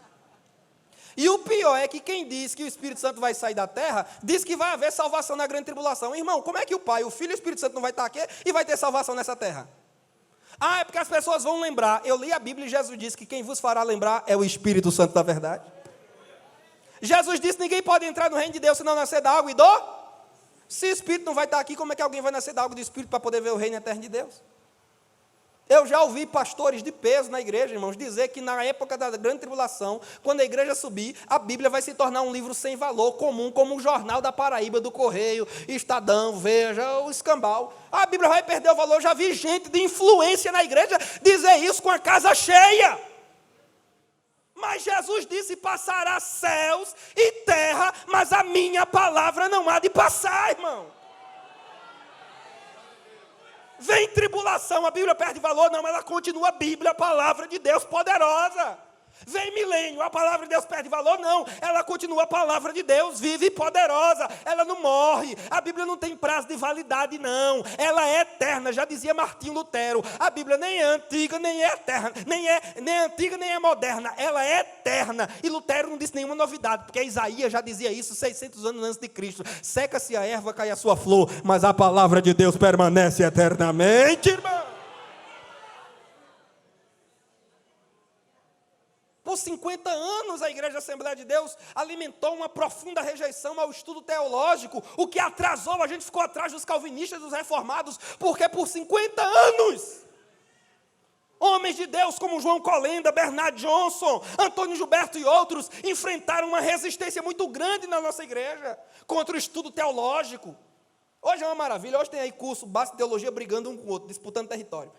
E o pior é que quem diz que o Espírito Santo vai sair da terra, diz que vai haver salvação na grande tribulação. Irmão, como é que o Pai, o Filho e o Espírito Santo não vai estar aqui e vai ter salvação nessa terra? Ah, é porque as pessoas vão lembrar. Eu li a Bíblia e Jesus disse que quem vos fará lembrar é o Espírito Santo da verdade. Jesus disse, ninguém pode entrar no reino de Deus se não nascer da água e do... Se o Espírito não vai estar aqui, como é que alguém vai nascer da água e do Espírito para poder ver o reino eterno de Deus? Eu já ouvi pastores de peso na igreja, irmãos, dizer que na época da grande tribulação, quando a igreja subir, a Bíblia vai se tornar um livro sem valor, comum, como o Jornal da Paraíba, do Correio, Estadão, Veja, o Escambau. A Bíblia vai perder o valor. Eu já vi gente de influência na igreja dizer isso com a casa cheia. Mas Jesus disse, passará céus e terra, mas a minha palavra não há de passar, irmão. Vem tribulação, a Bíblia perde valor? Não, ela continua a Bíblia, a palavra de Deus poderosa. Vem milênio, a palavra de Deus perde valor? Não, ela continua a palavra de Deus, vive e poderosa. Ela não morre, a Bíblia não tem prazo de validade, não. Ela é eterna, já dizia Martinho Lutero. A Bíblia nem é antiga, nem é eterna, nem é antiga, nem é moderna. Ela é eterna. E Lutero não disse nenhuma novidade, porque Isaías já dizia isso 600 anos antes de Cristo. Seca-se a erva, cai a sua flor, mas a palavra de Deus permanece eternamente, irmão. Por 50 anos, a Igreja Assembleia de Deus alimentou uma profunda rejeição ao estudo teológico, o que atrasou, a gente ficou atrás dos calvinistas, dos reformados, porque por 50 anos, homens de Deus como João Colenda, Bernard Johnson, Antônio Gilberto e outros, enfrentaram uma resistência muito grande na nossa igreja, contra o estudo teológico. Hoje é uma maravilha, hoje tem aí curso, base de teologia, brigando um com o outro, disputando território.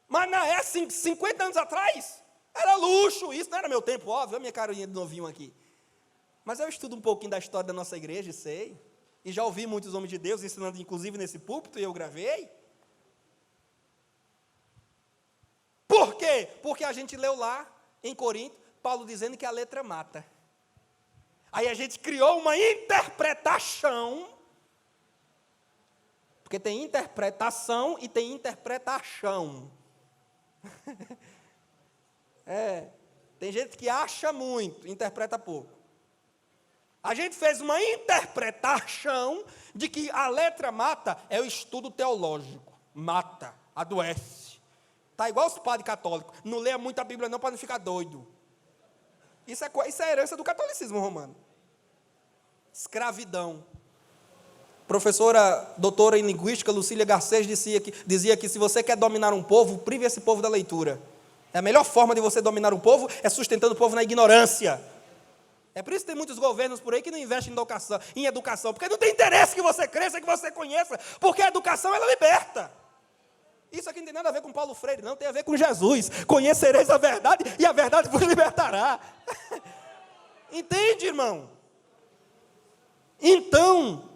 Mas na época, 50 anos atrás, era luxo, isso não era meu tempo, óbvio, a minha carinha de novinho aqui. Mas eu estudo um pouquinho da história da nossa igreja, sei. E já ouvi muitos homens de Deus ensinando, inclusive nesse púlpito, e eu gravei. Por quê? Porque a gente leu lá em Corinto, Paulo dizendo que a letra mata. Aí a gente criou uma interpretação, porque tem interpretação e tem interpretação. Tem gente que acha muito, interpreta pouco. A gente fez uma interpretação de que a letra mata é o estudo teológico. Mata, adoece. Está igual os padres católicos. Não leia muito a Bíblia não para não ficar doido. Isso é herança do catolicismo romano. Escravidão. Professora doutora em linguística, Lucília Garcês, dizia que se você quer dominar um povo, prive esse povo da leitura. A melhor forma de você dominar um povo é sustentando o povo na ignorância. É por isso que tem muitos governos por aí que não investem em educação, porque não tem interesse que você cresça, que você conheça, porque a educação, ela liberta. Isso aqui não tem nada a ver com Paulo Freire, não, tem a ver com Jesus. Conhecereis a verdade e a verdade vos libertará. Entende, irmão? Então,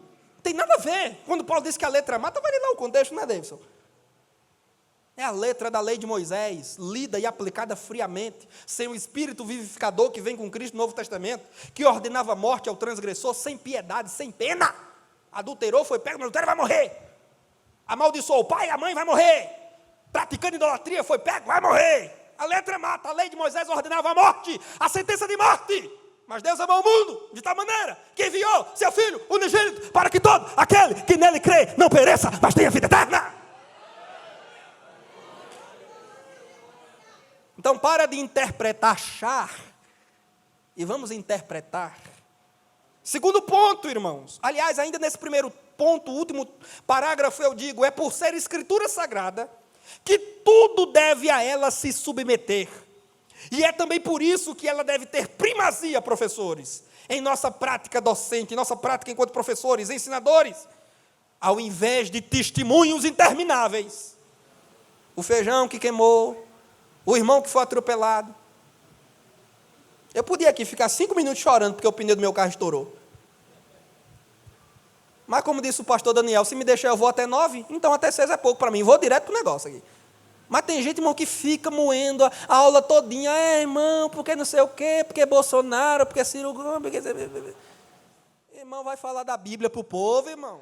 tem nada a ver. Quando Paulo diz que a letra mata, vai ler lá o contexto, não é, Davidson? É a letra da lei de Moisés, lida e aplicada friamente, sem o espírito vivificador que vem com Cristo no Novo Testamento, que ordenava a morte ao transgressor sem piedade, sem pena. Adulterou, foi pego no adultério, vai morrer. Amaldiçoou o pai e a mãe, vai morrer. Praticando idolatria, foi pego, vai morrer. A letra mata, a lei de Moisés ordenava a morte, a sentença de morte. Mas Deus amou o mundo de tal maneira que enviou seu Filho unigênito para que todo aquele que nele crê não pereça, mas tenha vida eterna. Então, para de interpretar achar e vamos interpretar. Segundo ponto, irmãos. Aliás, ainda nesse primeiro ponto, último parágrafo, eu digo, é por ser escritura sagrada que tudo deve a ela se submeter. E é também por isso que ela deve ter primazia, professores, em nossa prática docente, em nossa prática enquanto professores, ensinadores, ao invés de testemunhos intermináveis. O feijão que queimou, o irmão que foi atropelado. Eu podia aqui ficar 5 minutos chorando porque o pneu do meu carro estourou. Mas como disse o pastor Daniel, se me deixar eu vou até 9, então até 6 é pouco para mim, vou direto para o negócio aqui. Mas tem gente, irmão, que fica moendo a aula todinha, irmão, porque não sei o quê, porque Bolsonaro, porque Ciro Gomes, porque... Irmão, vai falar da Bíblia para o povo, irmão.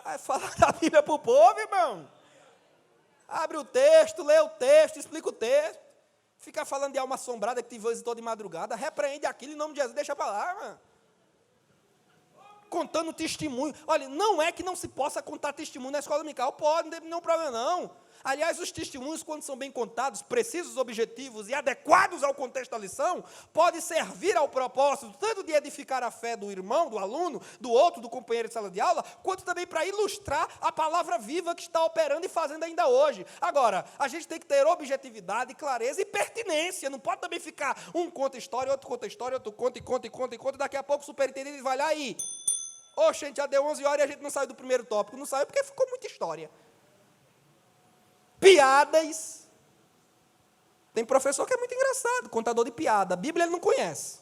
Vai falar da Bíblia para o povo, irmão. Abre o texto, lê o texto, explica o texto. Fica falando de alma assombrada que te visitou de madrugada, repreende aquilo em nome de Jesus, deixa para lá, mano. Contando testemunho. Olha, não é que não se possa contar testemunho na escola dominical, pode, não tem nenhum problema não. Aliás, os testemunhos, quando são bem contados, precisos, objetivos e adequados ao contexto da lição, podem servir ao propósito, tanto de edificar a fé do irmão, do aluno, do outro, do companheiro de sala de aula, quanto também para ilustrar a palavra viva que está operando e fazendo ainda hoje. Agora, a gente tem que ter objetividade, clareza e pertinência, não pode também ficar, um conta história, outro conta história, outro conta, e daqui a pouco o superintendente vai lá e... gente, já deu 11 horas e a gente não saiu do primeiro tópico. Não saiu porque ficou muita história. Piadas. Tem professor que é muito engraçado, contador de piada. A Bíblia ele não conhece.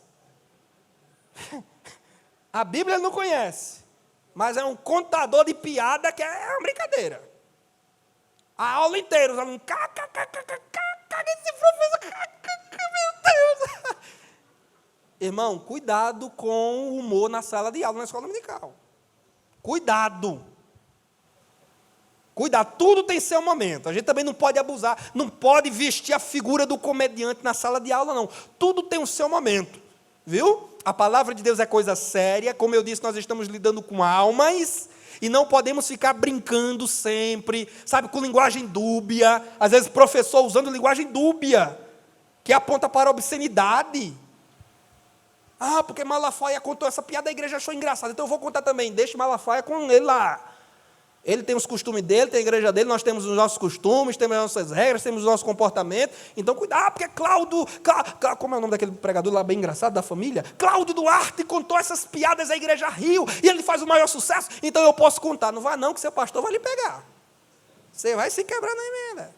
A Bíblia ele não conhece. Mas é um contador de piada que é uma brincadeira. A aula inteira, os alunos... Esse professor... Meu Deus... Irmão, cuidado com o humor na sala de aula, na escola dominical. Cuidado. Cuidado, tudo tem seu momento. A gente também não pode abusar, não pode vestir a figura do comediante na sala de aula, não. Tudo tem o seu momento, viu? A palavra de Deus é coisa séria. Como eu disse, nós estamos lidando com almas e não podemos ficar brincando sempre, sabe, com linguagem dúbia. Às vezes, professor usando linguagem dúbia, que aponta para a obscenidade. Porque Malafaia contou essa piada, a igreja achou engraçada, então eu vou contar também. Deixe Malafaia com ele lá. Ele tem os costumes dele, tem a igreja dele, nós temos os nossos costumes, temos as nossas regras, temos o nosso comportamento. Então, cuidado, porque Cláudio, como é o nome daquele pregador lá bem engraçado da família? Cláudio Duarte contou essas piadas, a igreja riu, e ele faz o maior sucesso, então eu posso contar. Não vai não, que seu pastor vai lhe pegar. Você vai se quebrar na emenda.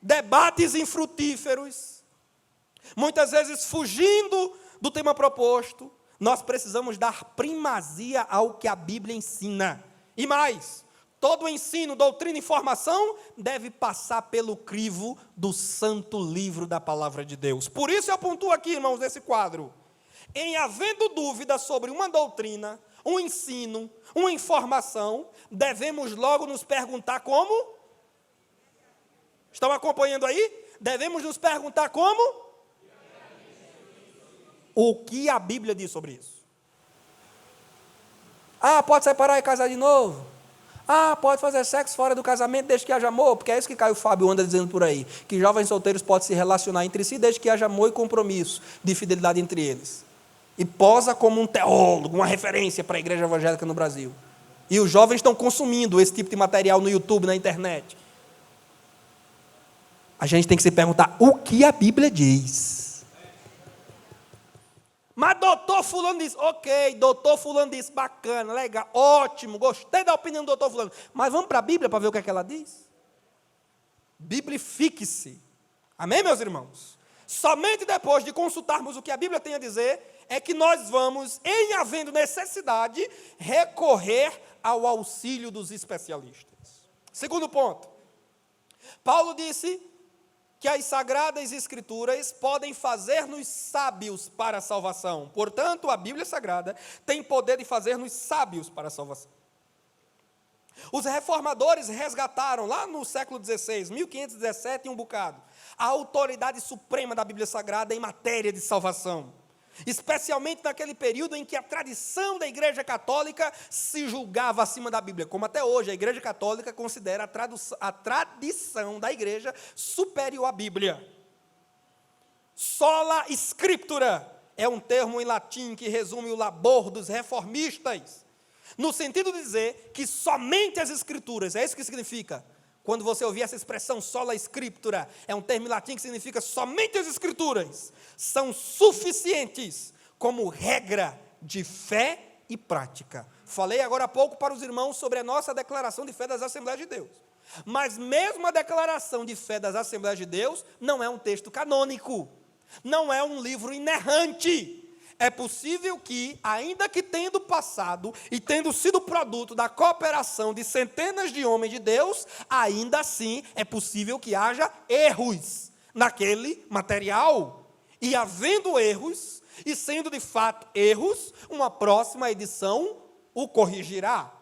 Debates infrutíferos, muitas vezes fugindo do tema proposto, nós precisamos dar primazia ao que a Bíblia ensina. E mais, todo ensino, doutrina e informação deve passar pelo crivo do santo livro da palavra de Deus. Por isso eu pontuo aqui, irmãos, nesse quadro. Em havendo dúvida sobre uma doutrina, um ensino, uma informação, devemos logo nos perguntar como? Estão acompanhando aí? Devemos nos perguntar como? O que a Bíblia diz sobre isso? Ah, pode separar e casar de novo? Ah, pode fazer sexo fora do casamento desde que haja amor? Porque é isso que Caio Fábio anda dizendo por aí, que jovens solteiros podem se relacionar entre si desde que haja amor e compromisso de fidelidade entre eles. E posa como um teólogo, uma referência para a igreja evangélica no Brasil. E os jovens estão consumindo esse tipo de material no YouTube, na internet. A gente tem que se perguntar o que a Bíblia diz. Mas doutor fulano disse, ok, doutor fulano disse, bacana, legal, ótimo, gostei da opinião do doutor fulano. Mas vamos para a Bíblia para ver o que é que ela diz? Biblifique-se. Amém, meus irmãos? Somente depois de consultarmos o que a Bíblia tem a dizer, é que nós vamos, em havendo necessidade, recorrer ao auxílio dos especialistas. Segundo ponto, Paulo disse que as Sagradas Escrituras podem fazer-nos sábios para a salvação. Portanto, a Bíblia Sagrada tem poder de fazer-nos sábios para a salvação. Os reformadores resgataram, lá no século XVI, 1517 e um bocado, a autoridade suprema da Bíblia Sagrada em matéria de salvação. Especialmente naquele período em que a tradição da Igreja Católica se julgava acima da Bíblia, como até hoje a Igreja Católica considera a tradição da Igreja superior à Bíblia. Sola Scriptura é um termo em latim que resume o labor dos reformistas, no sentido de dizer que somente as Escrituras, é isso que significa. Quando você ouvir essa expressão sola scriptura, é um termo em latim que significa somente as Escrituras, são suficientes como regra de fé e prática. Falei agora há pouco para os irmãos sobre a nossa declaração de fé das Assembleias de Deus. Mas mesmo a declaração de fé das Assembleias de Deus não é um texto canônico, não é um livro inerrante. É possível que, ainda que tendo passado e tendo sido produto da cooperação de centenas de homens de Deus, ainda assim é possível que haja erros naquele material. E havendo erros, e sendo de fato erros, uma próxima edição o corrigirá.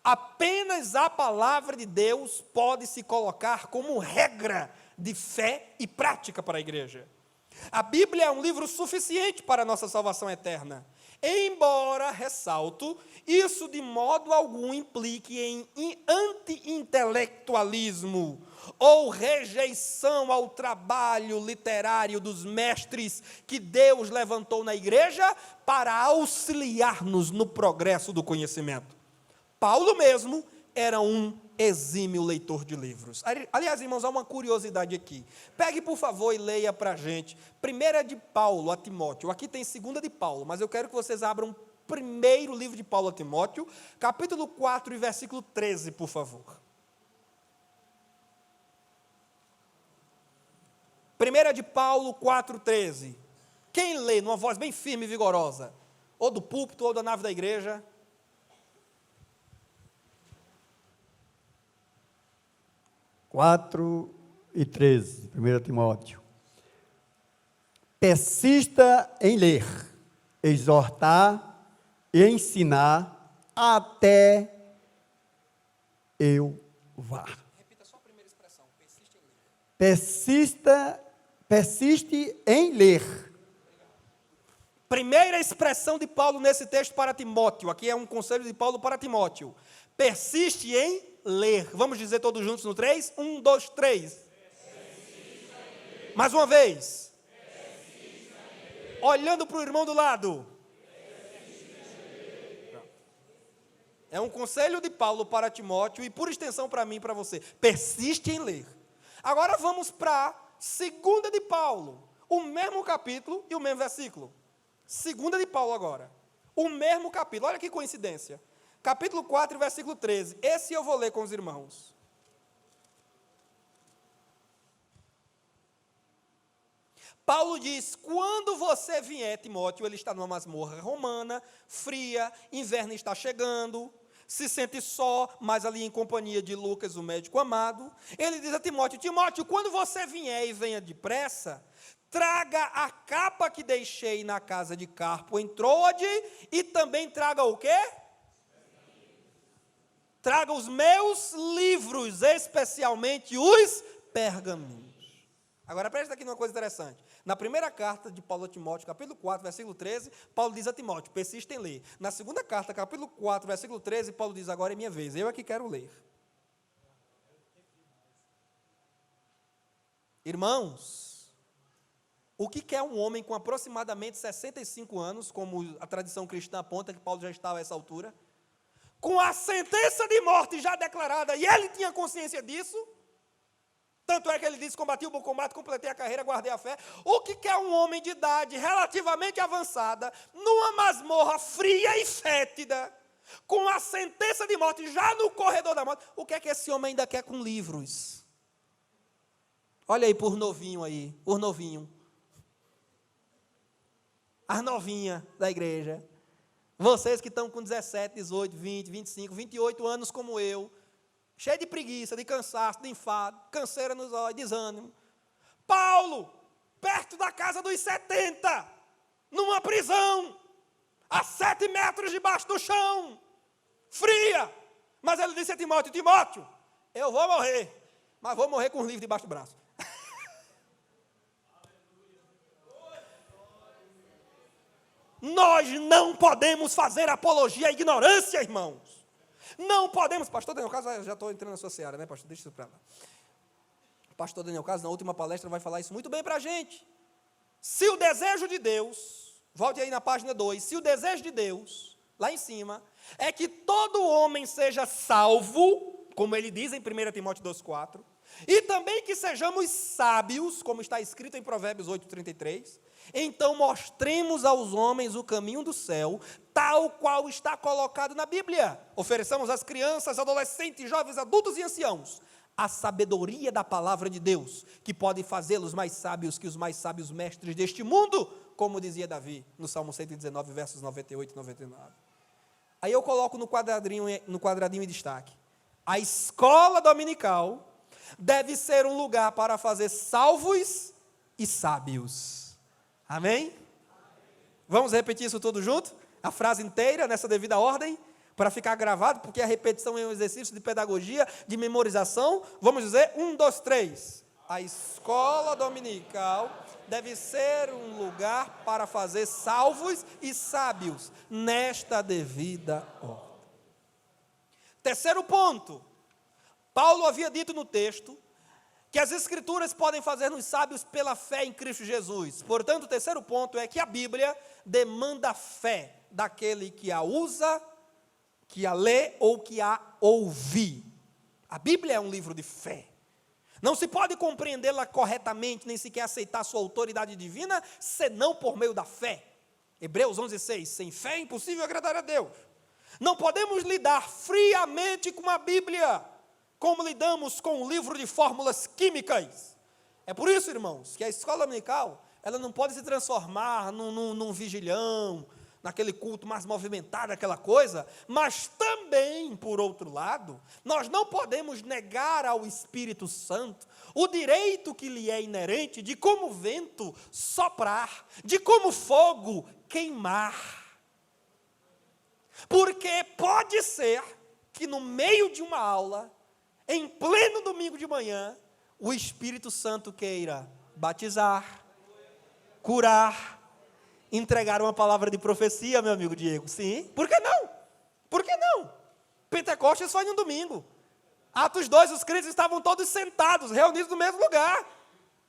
Apenas a palavra de Deus pode se colocar como regra de fé e prática para a igreja. A Bíblia é um livro suficiente para a nossa salvação eterna. Embora, ressalto, isso de modo algum implique em anti-intelectualismo ou rejeição ao trabalho literário dos mestres que Deus levantou na igreja para auxiliar-nos no progresso do conhecimento. Paulo mesmo era um exímio leitor de livros. Aliás, irmãos, há uma curiosidade aqui. Pegue, por favor, e leia para a gente. 1 de Paulo a Timóteo. Aqui tem 2 de Paulo, mas eu quero que vocês abram primeiro livro de Paulo a Timóteo, capítulo 4 e versículo 13, por favor. 1 de Paulo 4, 13. Quem lê numa voz bem firme e vigorosa? Ou do púlpito ou da nave da igreja? 4 e 13, 1 Timóteo. Persista em ler, exortar e ensinar até eu vá. Repita só a primeira expressão. Persiste em ler. Primeira expressão de Paulo nesse texto para Timóteo. Aqui é um conselho de Paulo para Timóteo. Persiste em ler. Vamos dizer todos juntos no 3? 1, 2, 3. Mais uma vez. Olhando para o irmão do lado. É um conselho de Paulo para Timóteo e, por extensão, para mim e para você. Persiste em ler. Agora vamos para 2 de Paulo. O mesmo capítulo e o mesmo versículo. 2 de Paulo agora. O mesmo capítulo. Olha que coincidência. Capítulo 4, versículo 13. Esse eu vou ler com os irmãos. Paulo diz, quando você vier, Timóteo, ele está numa masmorra romana, fria, inverno está chegando, se sente só, mas ali em companhia de Lucas, o médico amado. Ele diz a Timóteo: Timóteo, quando você vier e venha depressa, traga a capa que deixei na casa de Carpo em Troade, e também traga o quê? Traga os meus livros, especialmente os pergaminhos. Agora presta aqui numa coisa interessante. Na primeira carta de Paulo a Timóteo, capítulo 4, versículo 13, Paulo diz a Timóteo: persista em ler. Na segunda carta, capítulo 4, versículo 13, Paulo diz: agora é minha vez, eu é que quero ler. Irmãos, o que quer um homem com aproximadamente 65 anos, como a tradição cristã aponta que Paulo já estava a essa altura, com a sentença de morte já declarada, e ele tinha consciência disso? Tanto é que ele diz: combati o bom combate, completei a carreira, guardei a fé. O que quer um homem de idade relativamente avançada, numa masmorra fria e fétida, com a sentença de morte já no corredor da morte? O que é que esse homem ainda quer com livros? Olha aí por novinho aí, por novinho. As novinhas da igreja. Vocês que estão com 17, 18, 20, 25, 28 anos como eu, cheio de preguiça, de cansaço, de enfado, canseira nos olhos, desânimo. Paulo, perto da casa dos 70, numa prisão, a 7 metros debaixo do chão, fria. Mas ele disse a Timóteo: Timóteo, eu vou morrer, mas vou morrer com os livros debaixo do braço. Nós não podemos fazer apologia à ignorância, irmãos. Não podemos. Pastor Daniel Caso, já estou entrando na sua seara, né, pastor? Deixa isso para lá. Pastor Daniel Caso, na última palestra, vai falar isso muito bem para a gente. Se o desejo de Deus, volte aí na página 2, se o desejo de Deus, lá em cima, é que todo homem seja salvo, como ele diz em 1 Timóteo 2,4, e também que sejamos sábios, como está escrito em Provérbios 8,33, então mostremos aos homens o caminho do céu, tal qual está colocado na Bíblia. Ofereçamos às crianças, adolescentes, jovens, adultos e anciãos a sabedoria da palavra de Deus, que pode fazê-los mais sábios que os mais sábios mestres deste mundo, como dizia Davi, no Salmo 119, versos 98 e 99. Aí eu coloco no quadradinho em destaque: a escola dominical deve ser um lugar para fazer salvos e sábios. Amém? Vamos repetir isso tudo junto? A frase inteira, nessa devida ordem, para ficar gravado, porque a repetição é um exercício de pedagogia, de memorização. Vamos dizer: 1, 2, 3. A escola dominical deve ser um lugar para fazer salvos e sábios, nesta devida ordem. Terceiro ponto. Paulo havia dito no texto que as Escrituras podem fazer-nos sábios pela fé em Cristo Jesus. Portanto, o terceiro ponto é que a Bíblia demanda fé daquele que a usa, que a lê ou que a ouve. A Bíblia é um livro de fé. Não se pode compreendê-la corretamente, nem sequer aceitar sua autoridade divina, senão por meio da fé. Hebreus 11:6, sem fé é impossível agradar a Deus. Não podemos lidar friamente com a Bíblia, como lidamos com um livro de fórmulas químicas. É por isso, irmãos, que a escola dominical, ela não pode se transformar num vigilhão, naquele culto mais movimentado, aquela coisa, mas também, por outro lado, nós não podemos negar ao Espírito Santo o direito que lhe é inerente de, como vento, soprar, de, como fogo, queimar. Porque pode ser que no meio de uma aula, em pleno domingo de manhã, o Espírito Santo queira batizar, curar, entregar uma palavra de profecia, meu amigo Diego. Sim, por que não? Por que não? Pentecostes foi no domingo. Atos 2, os crentes estavam todos sentados, reunidos no mesmo lugar.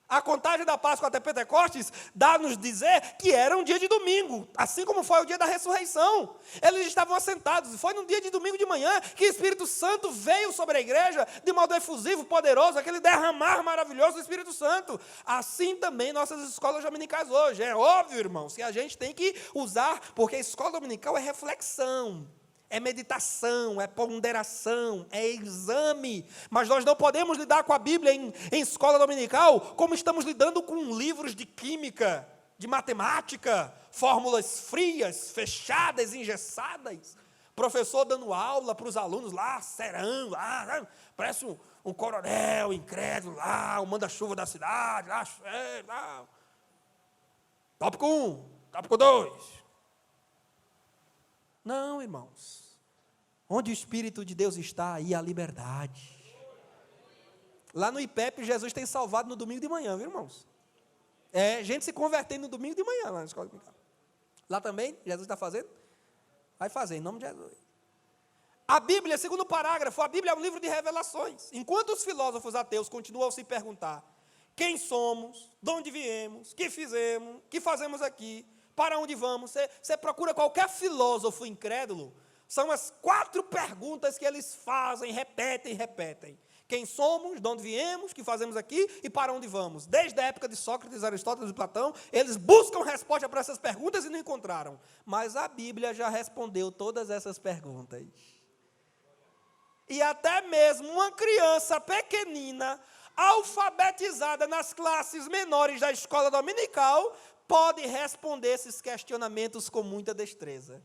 A contagem da Páscoa até Pentecostes dá-nos dizer que era um dia de domingo, assim como foi o dia da ressurreição. Eles estavam assentados, e foi num dia de domingo de manhã que o Espírito Santo veio sobre a igreja de modo efusivo, poderoso, aquele derramar maravilhoso do Espírito Santo. Assim também nossas escolas dominicais hoje. É óbvio, irmãos, que a gente tem que usar, porque a escola dominical é reflexão, é meditação, é ponderação, é exame. Mas nós não podemos lidar com a Bíblia em escola dominical como estamos lidando com livros de química, de matemática, fórmulas frias, fechadas, engessadas. Professor dando aula para os alunos lá, serão, lá, sabe? Parece um coronel incrédulo lá, o manda-chuva da cidade, lá. Tópico 1, tópico 2. Não, irmãos. Onde o Espírito de Deus está, aí há liberdade. Lá no IPEP, Jesus tem salvado no domingo de manhã, viu, irmãos? Gente se convertendo no domingo de manhã lá na escola dominical. Lá também, Jesus está fazendo? Vai fazer, em nome de Jesus. A Bíblia, segundo o parágrafo, a Bíblia é um livro de revelações. Enquanto os filósofos ateus continuam a se perguntar quem somos, de onde viemos, que fizemos, que fazemos aqui, para onde vamos, você procura qualquer filósofo incrédulo, são as 4 perguntas que eles fazem, repetem. Quem somos, de onde viemos, que fazemos aqui e para onde vamos. Desde a época de Sócrates, Aristóteles e Platão, eles buscam resposta para essas perguntas e não encontraram. Mas a Bíblia já respondeu todas essas perguntas. E até mesmo uma criança pequenina, alfabetizada nas classes menores da escola dominical, pode responder esses questionamentos com muita destreza.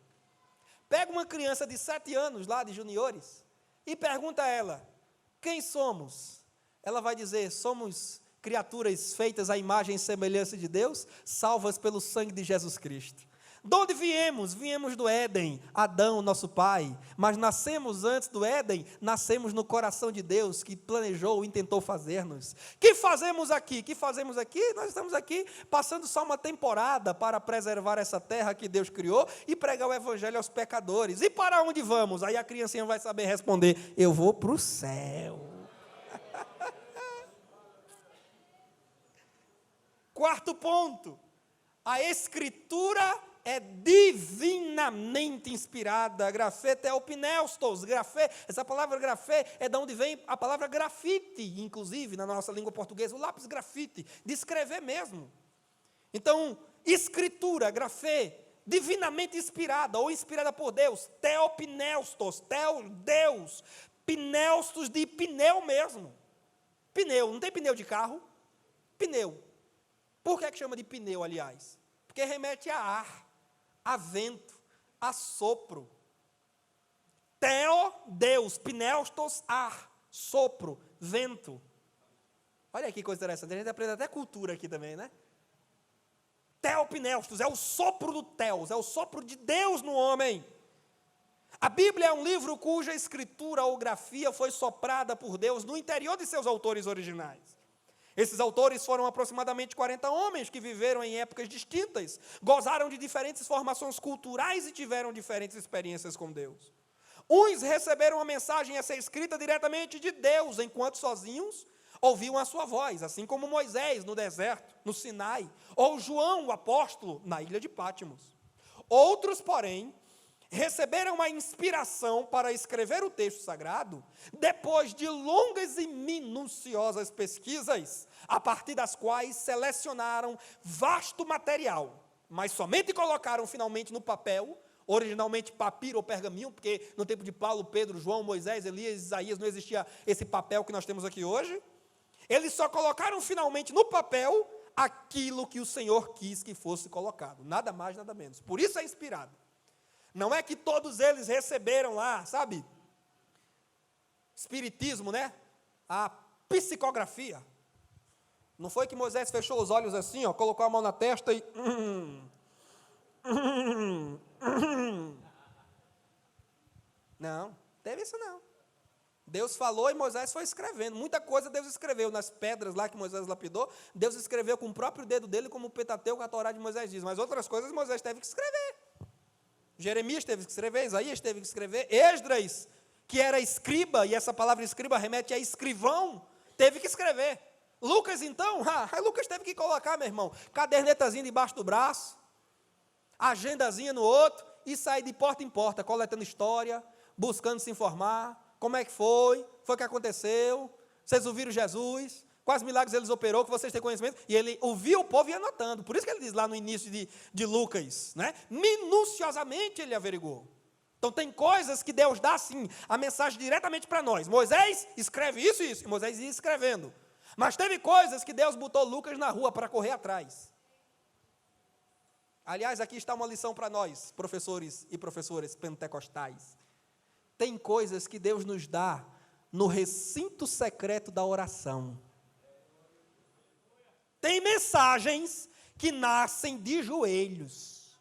Pega uma criança de 7 anos, lá de juniores, e pergunta a ela, quem somos? Ela vai dizer, somos criaturas feitas à imagem e semelhança de Deus, salvas pelo sangue de Jesus Cristo. De onde viemos? Viemos do Éden, Adão, nosso pai, mas nascemos antes do Éden, nascemos no coração de Deus, que planejou e intentou fazer-nos. Que fazemos aqui? Nós estamos aqui passando só uma temporada para preservar essa terra que Deus criou e pregar o evangelho aos pecadores. E para onde vamos? Aí a criancinha vai saber responder, eu vou para o céu. Quarto ponto, a Escritura é divinamente inspirada. Grafete é o pneustos. Essa palavra grafê é de onde vem a palavra grafite, inclusive, na nossa língua portuguesa, o lápis grafite, de escrever mesmo. Então, escritura, grafê, divinamente inspirada, ou inspirada por Deus, teopneustos, Deus, pneustos de pneu mesmo. Pneu, não tem pneu de carro? Pneu. Por que chama de pneu, aliás? Porque remete a ar, a vento, a sopro. Teo, Deus, pneustos, ar, sopro, vento. Olha que coisa interessante, a gente aprende até cultura aqui também, né? Teopneustos, é o sopro do Teos, é o sopro de Deus no homem. A Bíblia é um livro cuja escritura ou grafia foi soprada por Deus no interior de seus autores originais. Esses autores foram aproximadamente 40 homens que viveram em épocas distintas, gozaram de diferentes formações culturais e tiveram diferentes experiências com Deus. Uns receberam a mensagem a ser escrita diretamente de Deus, enquanto sozinhos ouviam a sua voz, assim como Moisés no deserto, no Sinai, ou João, o apóstolo, na ilha de Pátimos. Outros, porém, receberam a inspiração para escrever o texto sagrado depois de longas e minuciosas pesquisas, a partir das quais selecionaram vasto material, mas somente colocaram finalmente no papel, originalmente papiro ou pergaminho, porque no tempo de Paulo, Pedro, João, Moisés, Elias, Isaías não existia esse papel que nós temos aqui hoje. Eles só colocaram finalmente no papel aquilo que o Senhor quis que fosse colocado, nada mais, nada menos. Por isso é inspirado. Não é que todos eles receberam lá, sabe? Espiritismo, né? A psicografia. Não foi que Moisés fechou os olhos assim, ó, colocou a mão na testa e... Não, teve isso não. Deus falou e Moisés foi escrevendo. Muita coisa Deus escreveu nas pedras lá que Moisés lapidou. Deus escreveu com o próprio dedo dele, como o Pentateuco, a Torá de Moisés diz. Mas outras coisas Moisés teve que escrever. Jeremias teve que escrever, Isaías teve que escrever, Esdras, que era escriba, e essa palavra escriba remete a escrivão, teve que escrever. Lucas, então, Lucas teve que colocar, meu irmão, cadernetazinha debaixo do braço, agendazinha no outro, e sair de porta em porta, coletando história, buscando se informar, como é que foi o que aconteceu, vocês ouviram Jesus, quais milagres ele operou, que vocês têm conhecimento, e ele ouvia o povo e ia anotando. Por isso que ele diz lá no início de Lucas, né? Minuciosamente ele averigou. Então tem coisas que Deus dá assim, a mensagem diretamente para nós. Moisés escreve isso e isso, e Moisés ia escrevendo. Mas teve coisas que Deus botou Lucas na rua para correr atrás. Aliás, aqui está uma lição para nós, professores e professoras pentecostais. Tem coisas que Deus nos dá no recinto secreto da oração. Tem mensagens que nascem de joelhos.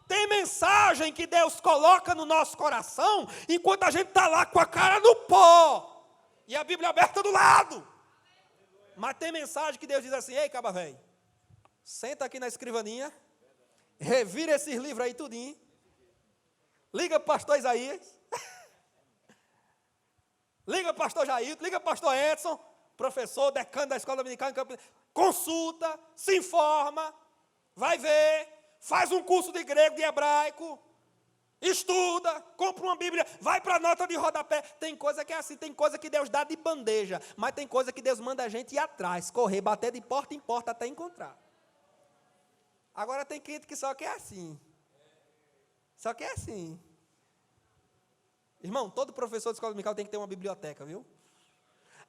Tem mensagem que Deus coloca no nosso coração enquanto a gente está lá com a cara no pó e a Bíblia aberta do lado. Mas tem mensagem que Deus diz assim: ei, caba velho, senta aqui na escrivaninha, revira esses livros aí tudinho, liga para o pastor Isaías, liga para o pastor Jair, liga para o pastor Edson, professor, decano da escola dominical em Campinas, consulta, se informa, vai ver, faz um curso de grego, de hebraico, estuda, compra uma Bíblia, vai para a nota de rodapé. Tem coisa que é assim, tem coisa que Deus dá de bandeja, mas tem coisa que Deus manda a gente ir atrás, correr, bater de porta em porta até encontrar. Agora tem crente que só quer assim. Só quer assim. Irmão, todo professor de escola dominical tem que ter uma biblioteca, viu?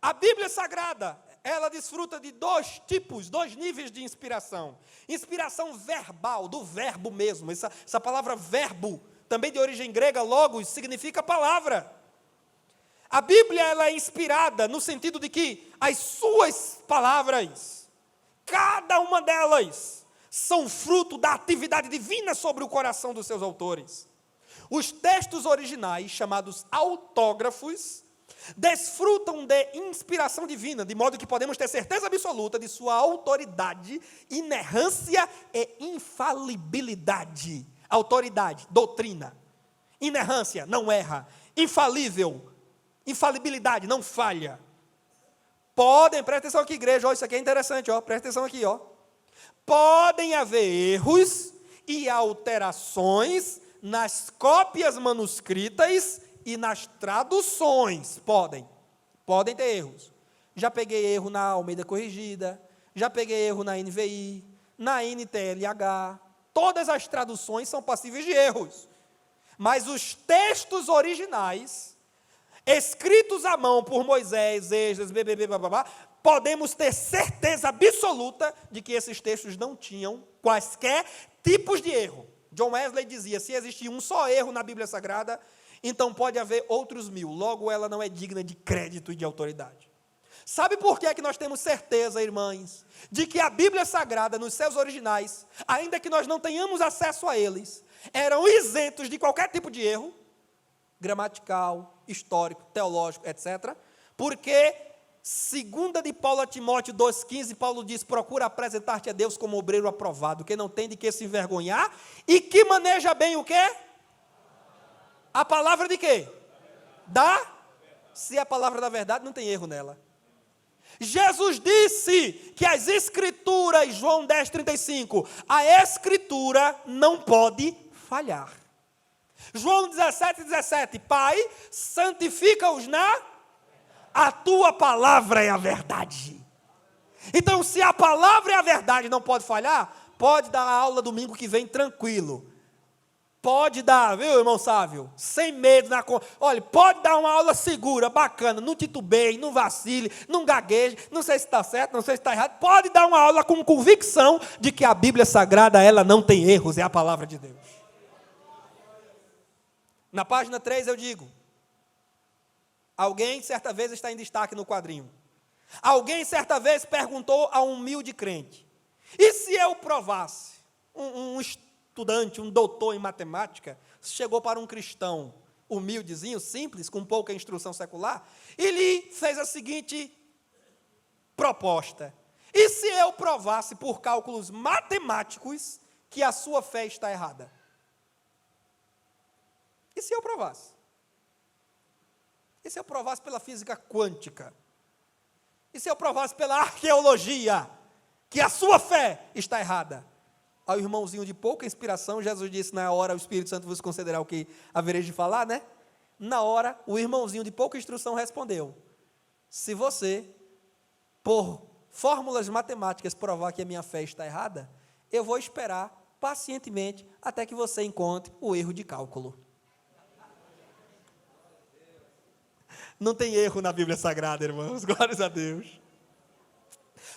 A Bíblia Sagrada, ela desfruta de dois tipos, dois níveis de inspiração. Inspiração verbal, do verbo mesmo. Essa palavra verbo, também de origem grega, logos, significa palavra. A Bíblia ela é inspirada no sentido de que as suas palavras, cada uma delas, são fruto da atividade divina sobre o coração dos seus autores. Os textos originais, chamados autógrafos, desfrutam de inspiração divina, de modo que podemos ter certeza absoluta de sua autoridade, inerrância e infalibilidade. Autoridade, doutrina. Inerrância, não erra. Infalível, infalibilidade, não falha. Podem, presta atenção aqui, igreja, ó, isso aqui é interessante, ó, presta atenção aqui, ó. Podem haver erros e alterações nas cópias manuscritas e nas traduções. Podem ter erros. Já peguei erro na Almeida Corrigida, já peguei erro na NVI, na NTLH. Todas as traduções são passíveis de erros. Mas os textos originais, escritos à mão por Moisés, Esdras, podemos ter certeza absoluta de que esses textos não tinham quaisquer tipos de erro. John Wesley dizia: se existe um só erro na Bíblia Sagrada, então pode haver outros 1000. Logo, ela não é digna de crédito e de autoridade. Sabe por que é que nós temos certeza, irmãs, de que a Bíblia Sagrada, nos seus originais, ainda que nós não tenhamos acesso a eles, eram isentos de qualquer tipo de erro, gramatical, histórico, teológico, etc. Porque, segunda de Paulo a Timóteo 2,15, Paulo diz: procura apresentar-te a Deus como obreiro aprovado, que não tem de que se envergonhar, e que maneja bem o quê? A palavra de quê? Se é a palavra da verdade, não tem erro nela. Jesus disse que as Escrituras, João 10,35, a Escritura não pode falhar. João 17,17, Pai, santifica-os a tua palavra é a verdade. Então, se a palavra é a verdade e não pode falhar, pode dar a aula domingo que vem tranquilo. Pode dar, viu, irmão Sávio? Sem medo. Olha, pode dar uma aula segura, bacana, não titubeie, não vacile, não gagueje, não sei se está certo, não sei se está errado. Pode dar uma aula com convicção de que a Bíblia Sagrada, ela não tem erros, é a palavra de Deus. Na página 3 eu digo: alguém certa vez está em destaque no quadrinho. Alguém certa vez perguntou a um humilde crente: e se eu provasse? Um estudante, um doutor em matemática, chegou para um cristão humildezinho, simples, com pouca instrução secular, e lhe fez a seguinte proposta: e se eu provasse por cálculos matemáticos que a sua fé está errada? E se eu provasse? E se eu provasse pela física quântica? E se eu provasse pela arqueologia que a sua fé está errada? Ao irmãozinho de pouca inspiração, Jesus disse: na hora o Espírito Santo vos concederá o que havereis de falar, né? Na hora, o irmãozinho de pouca instrução respondeu: se você, por fórmulas matemáticas, provar que a minha fé está errada, eu vou esperar pacientemente até que você encontre o erro de cálculo. Não tem erro na Bíblia Sagrada, irmãos, glórias a Deus.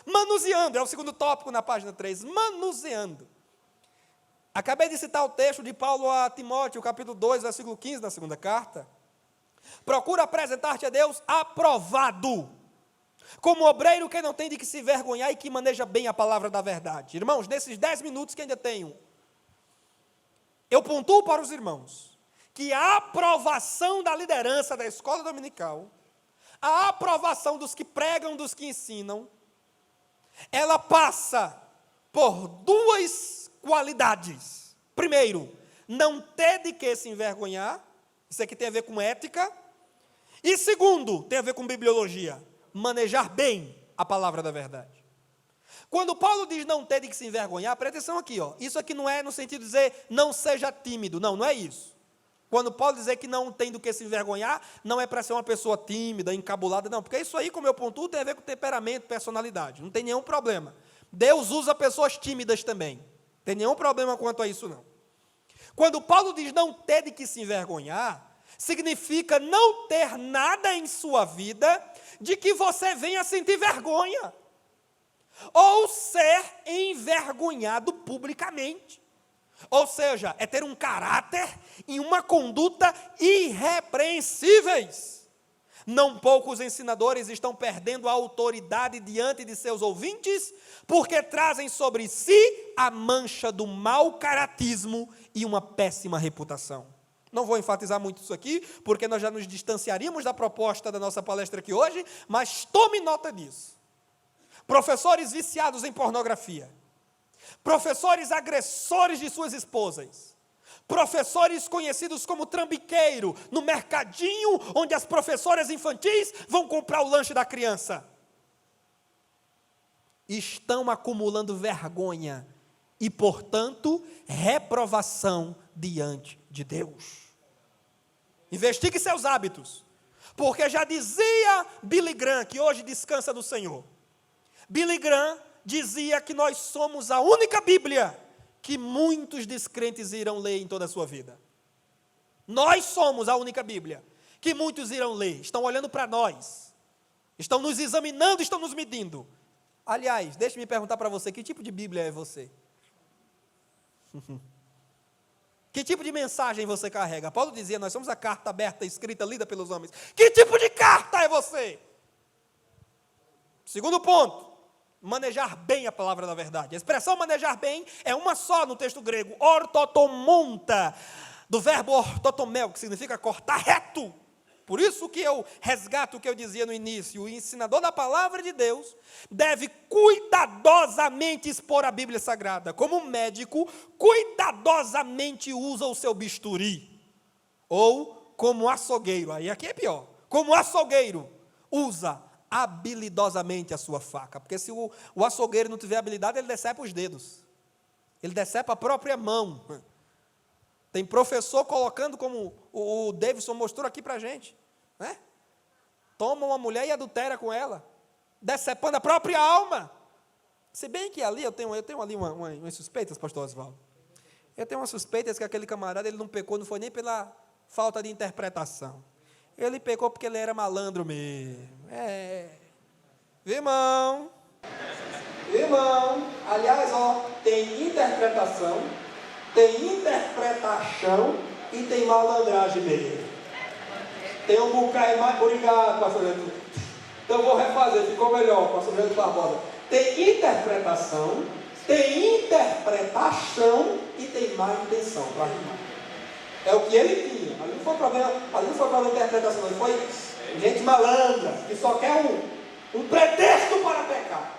Manuseando, é o segundo tópico na página 3, manuseando. Acabei de citar o texto de Paulo a Timóteo, capítulo 2, versículo 15, na segunda carta. Procura apresentar-te a Deus aprovado, como obreiro que não tem de que se vergonhar e que maneja bem a palavra da verdade. Irmãos, nesses 10 minutos que ainda tenho, eu pontuo para os irmãos que a aprovação da liderança da escola dominical, a aprovação dos que pregam, dos que ensinam, ela passa por duas qualidades. Primeiro, não ter de que se envergonhar, isso aqui tem a ver com ética. E segundo, tem a ver com bibliologia, manejar bem a palavra da verdade. Quando Paulo diz não ter de que se envergonhar, presta atenção aqui, ó. Isso aqui não é no sentido de dizer não seja tímido, não é isso. Quando Paulo dizer que não tem do que se envergonhar, não é para ser uma pessoa tímida, encabulada, não, porque isso aí, como eu pontuo, tem a ver com temperamento, personalidade, não tem nenhum problema. Deus usa pessoas tímidas também, não tem nenhum problema quanto a isso, não. Quando Paulo diz não ter de que se envergonhar, significa não ter nada em sua vida de que você venha sentir vergonha, ou ser envergonhado publicamente. Ou seja, é ter um caráter e uma conduta irrepreensíveis. Não poucos ensinadores estão perdendo a autoridade diante de seus ouvintes, porque trazem sobre si a mancha do mau caratismo e uma péssima reputação. Não vou enfatizar muito isso aqui, porque nós já nos distanciaríamos da proposta da nossa palestra aqui hoje, mas tome nota disso. Professores viciados em pornografia, professores agressores de suas esposas, professores conhecidos como trambiqueiro, no mercadinho onde as professoras infantis vão comprar o lanche da criança, estão acumulando vergonha e, portanto, reprovação diante de Deus. Investigue seus hábitos, porque já dizia Billy Graham, que hoje descansa do Senhor. Billy Graham dizia que nós somos a única Bíblia que muitos descrentes irão ler em toda a sua vida. Nós somos a única Bíblia que muitos irão ler. Estão olhando para nós, estão nos examinando, estão nos medindo. Aliás, deixe-me perguntar para você, que tipo de Bíblia é você? Que tipo de mensagem você carrega? Paulo dizia, nós somos a carta aberta, escrita, lida pelos homens. Que tipo de carta é você? Segundo ponto, manejar bem a palavra da verdade. A expressão manejar bem é uma só no texto grego, ortotomonta, do verbo ortotomel, que significa cortar reto. Por isso que eu resgato o que eu dizia no início, o ensinador da palavra de Deus deve cuidadosamente expor a Bíblia Sagrada, como um médico cuidadosamente usa o seu bisturi, ou como açougueiro, aí aqui é pior, como açougueiro usa habilidosamente a sua faca, porque se o açougueiro não tiver habilidade, ele decepa os dedos, ele decepa a própria mão. Tem professor colocando, como o Davidson mostrou aqui para a gente, né? Toma uma mulher e adultera com ela, decepando a própria alma. Se bem que ali, eu tenho ali umas suspeitas, pastor Oswaldo. Eu tenho umas suspeitas que aquele camarada, ele não pecou, não foi nem pela falta de interpretação. Ele pecou porque ele era malandro mesmo. Irmão, aliás, tem interpretação, tem interpretação e tem malandragem mesmo. Tem um bocado mais. Obrigado, pastor Leandro. Então eu vou refazer, ficou melhor, pastor Leandro Barbosa. Tem interpretação, tem interpretação e tem má intenção para rimar. É o que ele tinha. Ali não foi problema da interpretação, não. Foi gente malandra, que só quer um pretexto para pecar.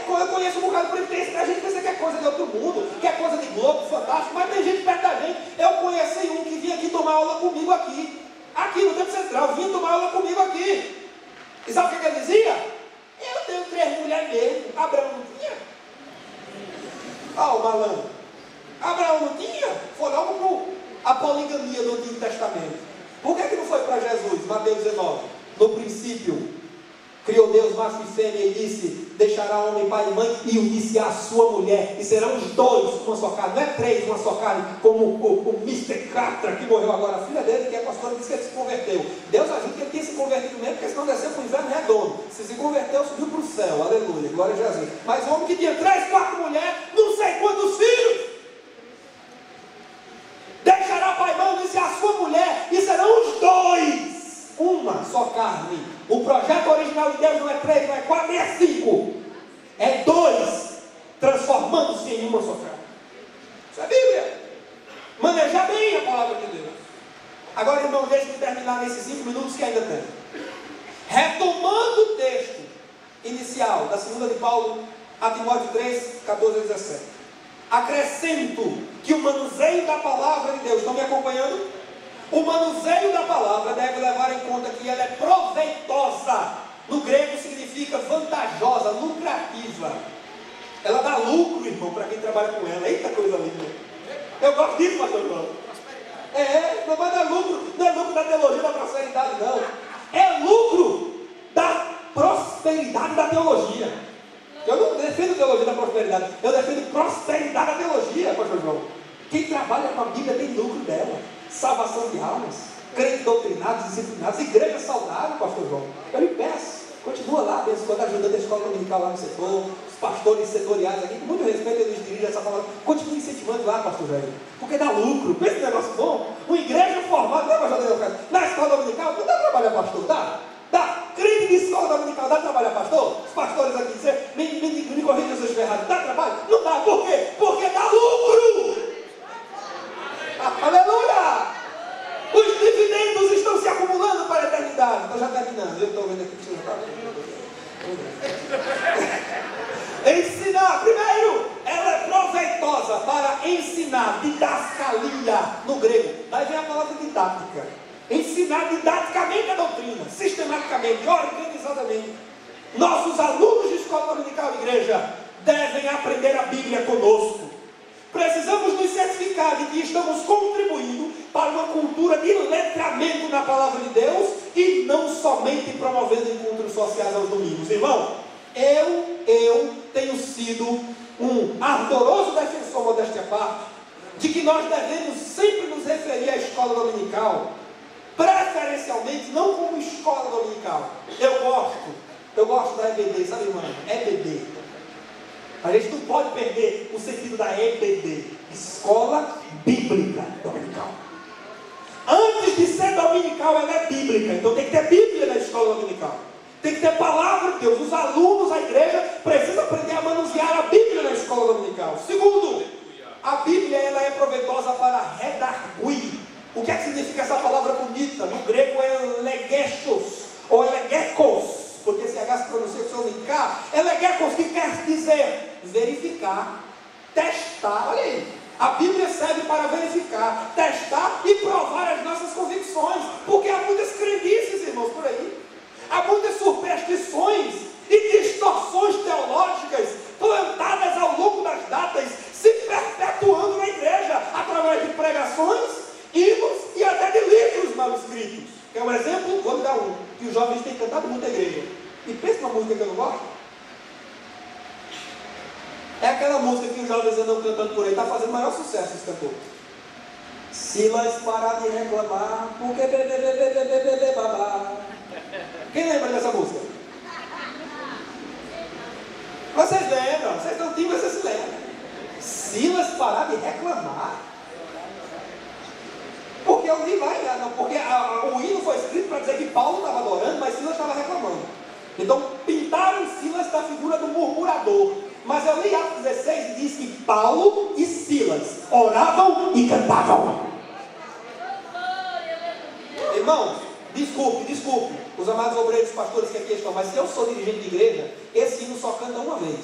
Eu conheço um bocado de pretexto, a gente pensa que é coisa de outro mundo, que é coisa de Globo, fantástico, mas tem gente perto da gente. Eu conheci um que vinha aqui tomar aula comigo aqui no Tempo Central, vinha tomar aula comigo aqui. E sabe o que ele dizia? Eu tenho 3 mulheres mesmo. Abraão não tinha? O malandro. Abraão não tinha? Foi logo para a poligamia do Antigo Testamento. Por que não foi para Jesus? Mateus 19. No princípio, criou Deus macho e fêmea e disse, deixará o homem pai e mãe e unir-se à sua mulher, e serão os dois uma só carne, não é 3 uma só carne, como o Mr. Catra, que morreu agora, a filha dele, que é pastora, disse que ele se converteu. Deus ajuda que ele tinha se convertido mesmo, porque senão desceu para o inferno redondo. Se converteu, subiu para o céu. Aleluia, glória a Jesus. Mas o homem que tinha 3, 4 mulheres, não sei quantos filhos, deixará pai e mãe e a sua mulher, e serão os dois, uma só carne. O projeto original de Deus não é 3, não é 4, nem é 5. É 2, transformando-se em uma só carne. Isso é Bíblia. Manejar bem a palavra de Deus. Agora, irmão, deixe-me terminar nesses 5 minutos que ainda tem. Retomando o texto inicial da segunda de Paulo a Timóteo 3, 14 a 17. Acrescento que o manuseio da palavra de Deus, estão me acompanhando? O manuseio da palavra deve levar em conta que ela é proveitosa. No grego significa vantajosa, lucrativa. Ela dá lucro, irmão, para quem trabalha com ela. Eita coisa linda. Eu gosto disso, pastor João. Não vai dar lucro, não é lucro da teologia da prosperidade, não. É lucro da prosperidade da teologia. Eu não defendo teologia da prosperidade, eu defendo prosperidade da teologia, pastor João. Quem trabalha com a Bíblia tem lucro dela. Salvação de almas, crentes doutrinados, disciplinados, igreja saudável, pastor João. Eu lhe peço, continua lá, abençoando, ajudando a escola dominical lá no setor, os pastores setoriais aqui, com muito respeito, eles dirigem essa palavra. Continue incentivando lá, pastor velho, porque dá lucro. Pensa que negócio bom. Uma igreja formada, não é, pastor? Na escola dominical, não dá trabalho a pastor, dá? Dá. Crente de escola dominical, dá trabalho a pastor? Os pastores aqui, você me corrija se eu estiver errado, dá trabalho? Não dá, por quê? Porque dá lucro. Aleluia! Os dividendos estão se acumulando para a eternidade. Estou já terminando. Eu estou vendo aqui que você já está. Ensinar. Primeiro, ela é proveitosa para ensinar. Didascalia no grego. Daí vem a palavra didática. Ensinar didaticamente a doutrina. Sistematicamente, organizadamente. Nossos alunos de escola dominical e igreja devem aprender a Bíblia conosco. Precisamos nos certificar de que estamos contribuindo para uma cultura de letramento na palavra de Deus e não somente promovendo encontros sociais aos domingos. Irmão, eu tenho sido um ardoroso defensor, modéstia à parte, de que nós devemos sempre nos referir à escola dominical, preferencialmente não como escola dominical. Eu gosto da EBD, sabe, irmão? EBD. A gente não pode perder o sentido da EBD, Escola Bíblica Dominical. Antes de ser dominical, ela é bíblica. Então tem que ter Bíblia na escola dominical. Tem que ter palavra de Deus. Os alunos, a igreja, precisam aprender a manusear a Bíblia na escola dominical. Segundo, a Bíblia ela é proveitosa para redarguir. O que é que significa essa palavra bonita? No grego é legechos, ou elegekos. Porque esse H se pronuncia com som de K, elegekos, que quer dizer verificar, testar. Olha aí, a Bíblia serve para verificar, testar e provar as nossas convicções, porque há muitas crendices, irmãos, por aí, há muitas superstições e distorções teológicas plantadas ao longo das datas, se perpetuando na igreja, através de pregações, hinos e até de livros mal escritos. Que é um exemplo, vou lhe dar um, que os jovens têm cantado muito na igreja. E pensa numa música que eu não gosto. É aquela música que os jovens andam cantando por aí, está fazendo o maior sucesso esse cantor. Silas, parar de reclamar, porque bebê, babá. Quem lembra dessa música? Vocês lembram, vocês não tinham, vocês se lembram. Silas, parar de reclamar. Porque eu li lá, não, porque o hino foi escrito para dizer que Paulo estava adorando, mas Silas estava reclamando. Então pintaram Silas da figura do murmurador. Mas eu li Atos 16 e diz que Paulo e Silas oravam e cantavam. Irmãos, desculpe, os amados obreiros, pastores que aqui estão, mas se eu sou dirigente de igreja, esse hino só canta uma vez.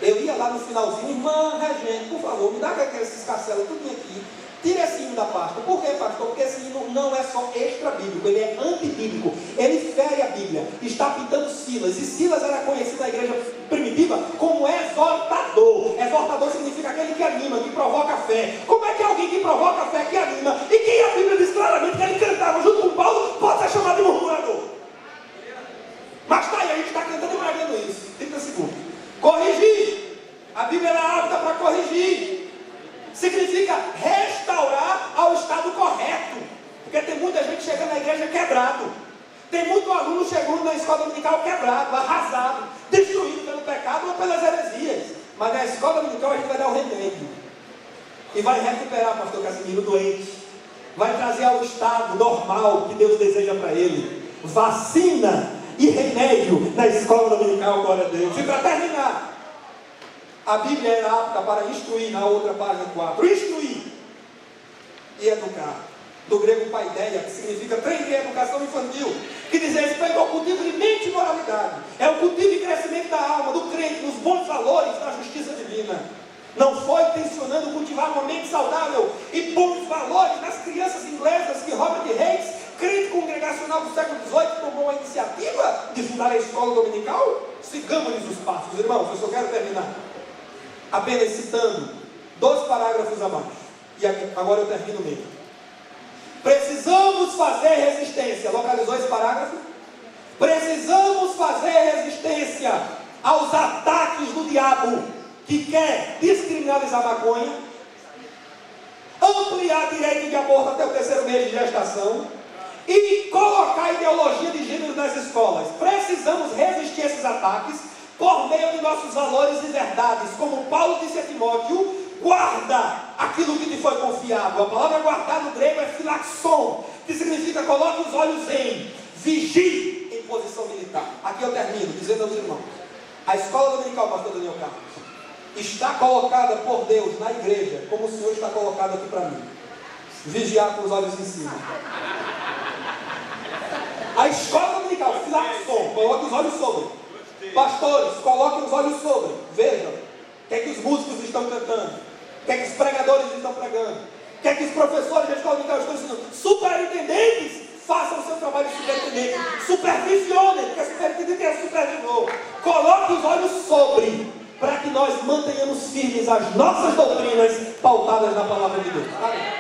Eu ia lá no finalzinho, irmã regente, por favor, me dá esses castelos tudo aqui. Tira esse hino da pasta. Por quê, pastor? Porque esse hino não é só extra-bíblico, ele é antibíblico. Ele fere a Bíblia. Está pintando Silas. E Silas era conhecido na igreja primitiva como exortador. Exortador significa aquele que anima, que provoca fé. Como é que alguém que provoca fé, que anima, e que a Bíblia diz claramente que ele cantava junto com Paulo, pode ser chamado de murmurador? Mas está aí, a gente está cantando e pregando isso. 30 segundos. Corrigir. A Bíblia era apta para corrigir. Significa restaurar ao estado correto. Porque tem muita gente chegando na igreja quebrado. Tem muito aluno chegando na escola dominical quebrado, arrasado, destruído pelo pecado ou pelas heresias. Mas na escola dominical a gente vai dar o remédio. E vai recuperar, pastor Casimiro, doente. Vai trazer ao estado normal que Deus deseja para ele. Vacina e remédio na escola dominical, glória a Deus. E para terminar, a Bíblia era apta para instruir, na outra página 4. Instruir e educar. Do grego paideia, que significa treino de educação infantil, que diz respeito ao cultivo de mente e moralidade. É o cultivo e crescimento da alma, do crente, nos bons valores da justiça divina. Não foi tensionando cultivar uma mente saudável e bons valores nas crianças inglesas que Robert Hayes, crente congregacional do século XVIII, tomou a iniciativa de fundar a escola dominical? Sigamos-lhes os passos, irmãos. Eu só quero terminar apenas citando 2 parágrafos abaixo, e agora eu termino mesmo. Precisamos fazer resistência. Localizou esse parágrafo? Precisamos fazer resistência aos ataques do diabo, que quer descriminalizar a maconha, ampliar direito de aborto até o 3º mês de gestação e colocar a ideologia de gênero nas escolas. Precisamos resistir a esses ataques por meio de nossos valores e verdades. Como Paulo disse a Timóteo, guarda aquilo que te foi confiado. A palavra guardar no grego é filaxon, que significa coloque os olhos em, vigie em posição militar. Aqui eu termino dizendo aos irmãos, a escola dominical, pastor Daniel Carlos, está colocada por Deus na igreja, como o Senhor está colocado aqui para mim. Vigiar com os olhos em cima. A escola dominical, filaxon, coloque os olhos sobre. Pastores, coloquem os olhos sobre. Vejam o que é que os músicos estão cantando, o que é que os pregadores estão pregando, o que é que os professores da escola dominical estão ensinando. Superintendentes, façam o seu trabalho de superintendente. Supervisionem, porque superintendente é supervisor. Coloque os olhos sobre, para que nós mantenhamos firmes as nossas doutrinas pautadas na palavra de Deus. Amém.